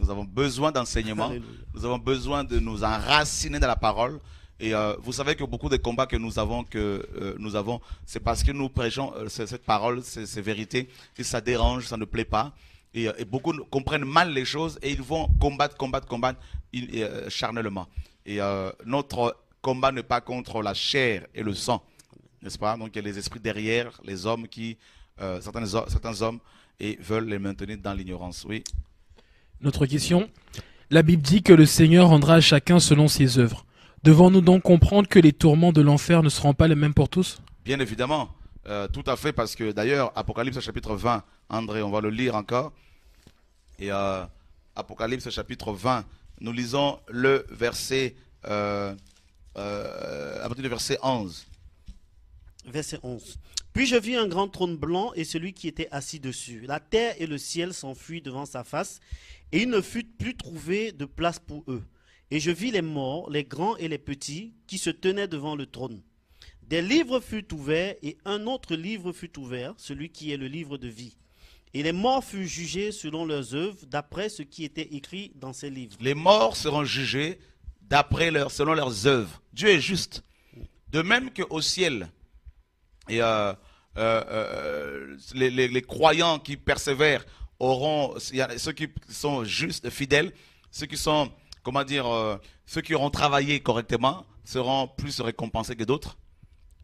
Nous avons besoin d'enseignement. Alléluia. Nous avons besoin de nous enraciner dans la parole. Et vous savez que beaucoup des combats que nous avons, c'est parce que nous prêchons cette parole, ces vérités, et ça dérange, ça ne plaît pas. Et beaucoup comprennent mal les choses et ils vont combattre charnellement. Et notre combat n'est pas contre la chair et le sang, n'est-ce pas? Donc il y a les esprits derrière, les hommes qui, certains hommes, et veulent les maintenir dans l'ignorance. Oui. Notre question. La Bible dit que le Seigneur rendra à chacun selon ses œuvres. Devons-nous donc comprendre que les tourments de l'enfer ne seront pas les mêmes pour tous? Bien évidemment, tout à fait, parce que d'ailleurs, Apocalypse chapitre 20, André, on va le lire encore. Et Apocalypse chapitre 20, nous lisons le verset, à partir du verset 11. Verset 11. Puis je vis un grand trône blanc et celui qui était assis dessus. La terre et le ciel s'enfuient devant sa face, et il ne fut plus trouvé de place pour eux. Et je vis les morts, les grands et les petits, qui se tenaient devant le trône. Des livres furent ouverts, et un autre livre fut ouvert, celui qui est le livre de vie. Et les morts furent jugés selon leurs œuvres, d'après ce qui était écrit dans ces livres. Les morts seront jugés selon leurs œuvres. Dieu est juste. De même qu'au ciel, et les croyants qui persévèrent auront, il y a ceux qui sont justes, fidèles, ceux qui sont, ceux qui auront travaillé correctement seront plus récompensés que d'autres.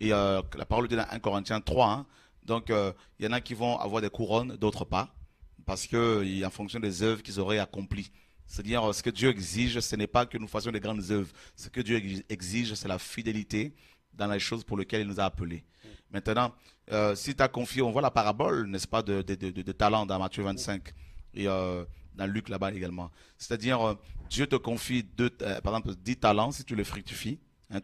Et la parole dit dans 1 Corinthiens 3, hein. Donc il y en a qui vont avoir des couronnes, d'autres pas, parce que en fonction des œuvres qu'ils auraient accomplies. C'est-à-dire ce que Dieu exige, ce n'est pas que nous fassions des grandes œuvres. Ce que Dieu exige, c'est la fidélité dans les choses pour lesquelles il nous a appelés. Maintenant, si tu as confié, on voit la parabole, n'est-ce pas, de talents dans Matthieu 25 et dans Luc là-bas également. C'est-à-dire, Dieu te confie par exemple 10 talents si tu les fructifies, hein,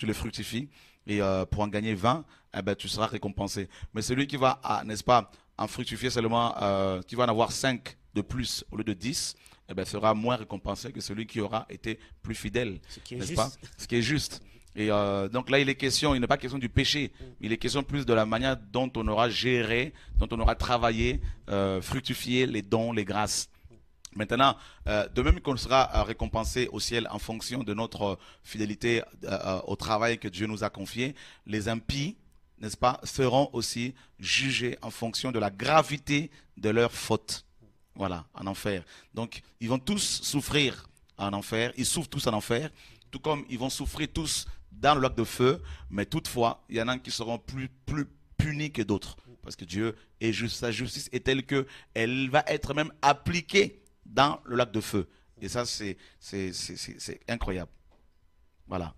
et pour en gagner 20, eh ben, tu seras récompensé. Mais celui qui va, n'est-ce pas, en fructifier seulement, qui va en avoir 5 de plus au lieu de 10, eh ben, sera moins récompensé que celui qui aura été plus fidèle, n'est-ce pas? Ce qui est juste. Et donc là, il n'est pas question du péché, il est question plus de la manière dont on aura géré, dont on aura travaillé, fructifié les dons, les grâces. Maintenant, de même qu'on sera récompensé au ciel en fonction de notre fidélité au travail que Dieu nous a confié, les impies, n'est-ce pas, seront aussi jugés en fonction de la gravité de leurs fautes. Voilà, en enfer. Donc, ils vont tous souffrir en enfer, ils souffrent tous en enfer, tout comme ils vont souffrir tous dans le lac de feu, mais toutefois, il y en a qui seront plus punis que d'autres. Parce que Dieu est juste, sa justice est telle qu'elle va être même appliquée dans le lac de feu. Et ça, c'est incroyable. Voilà.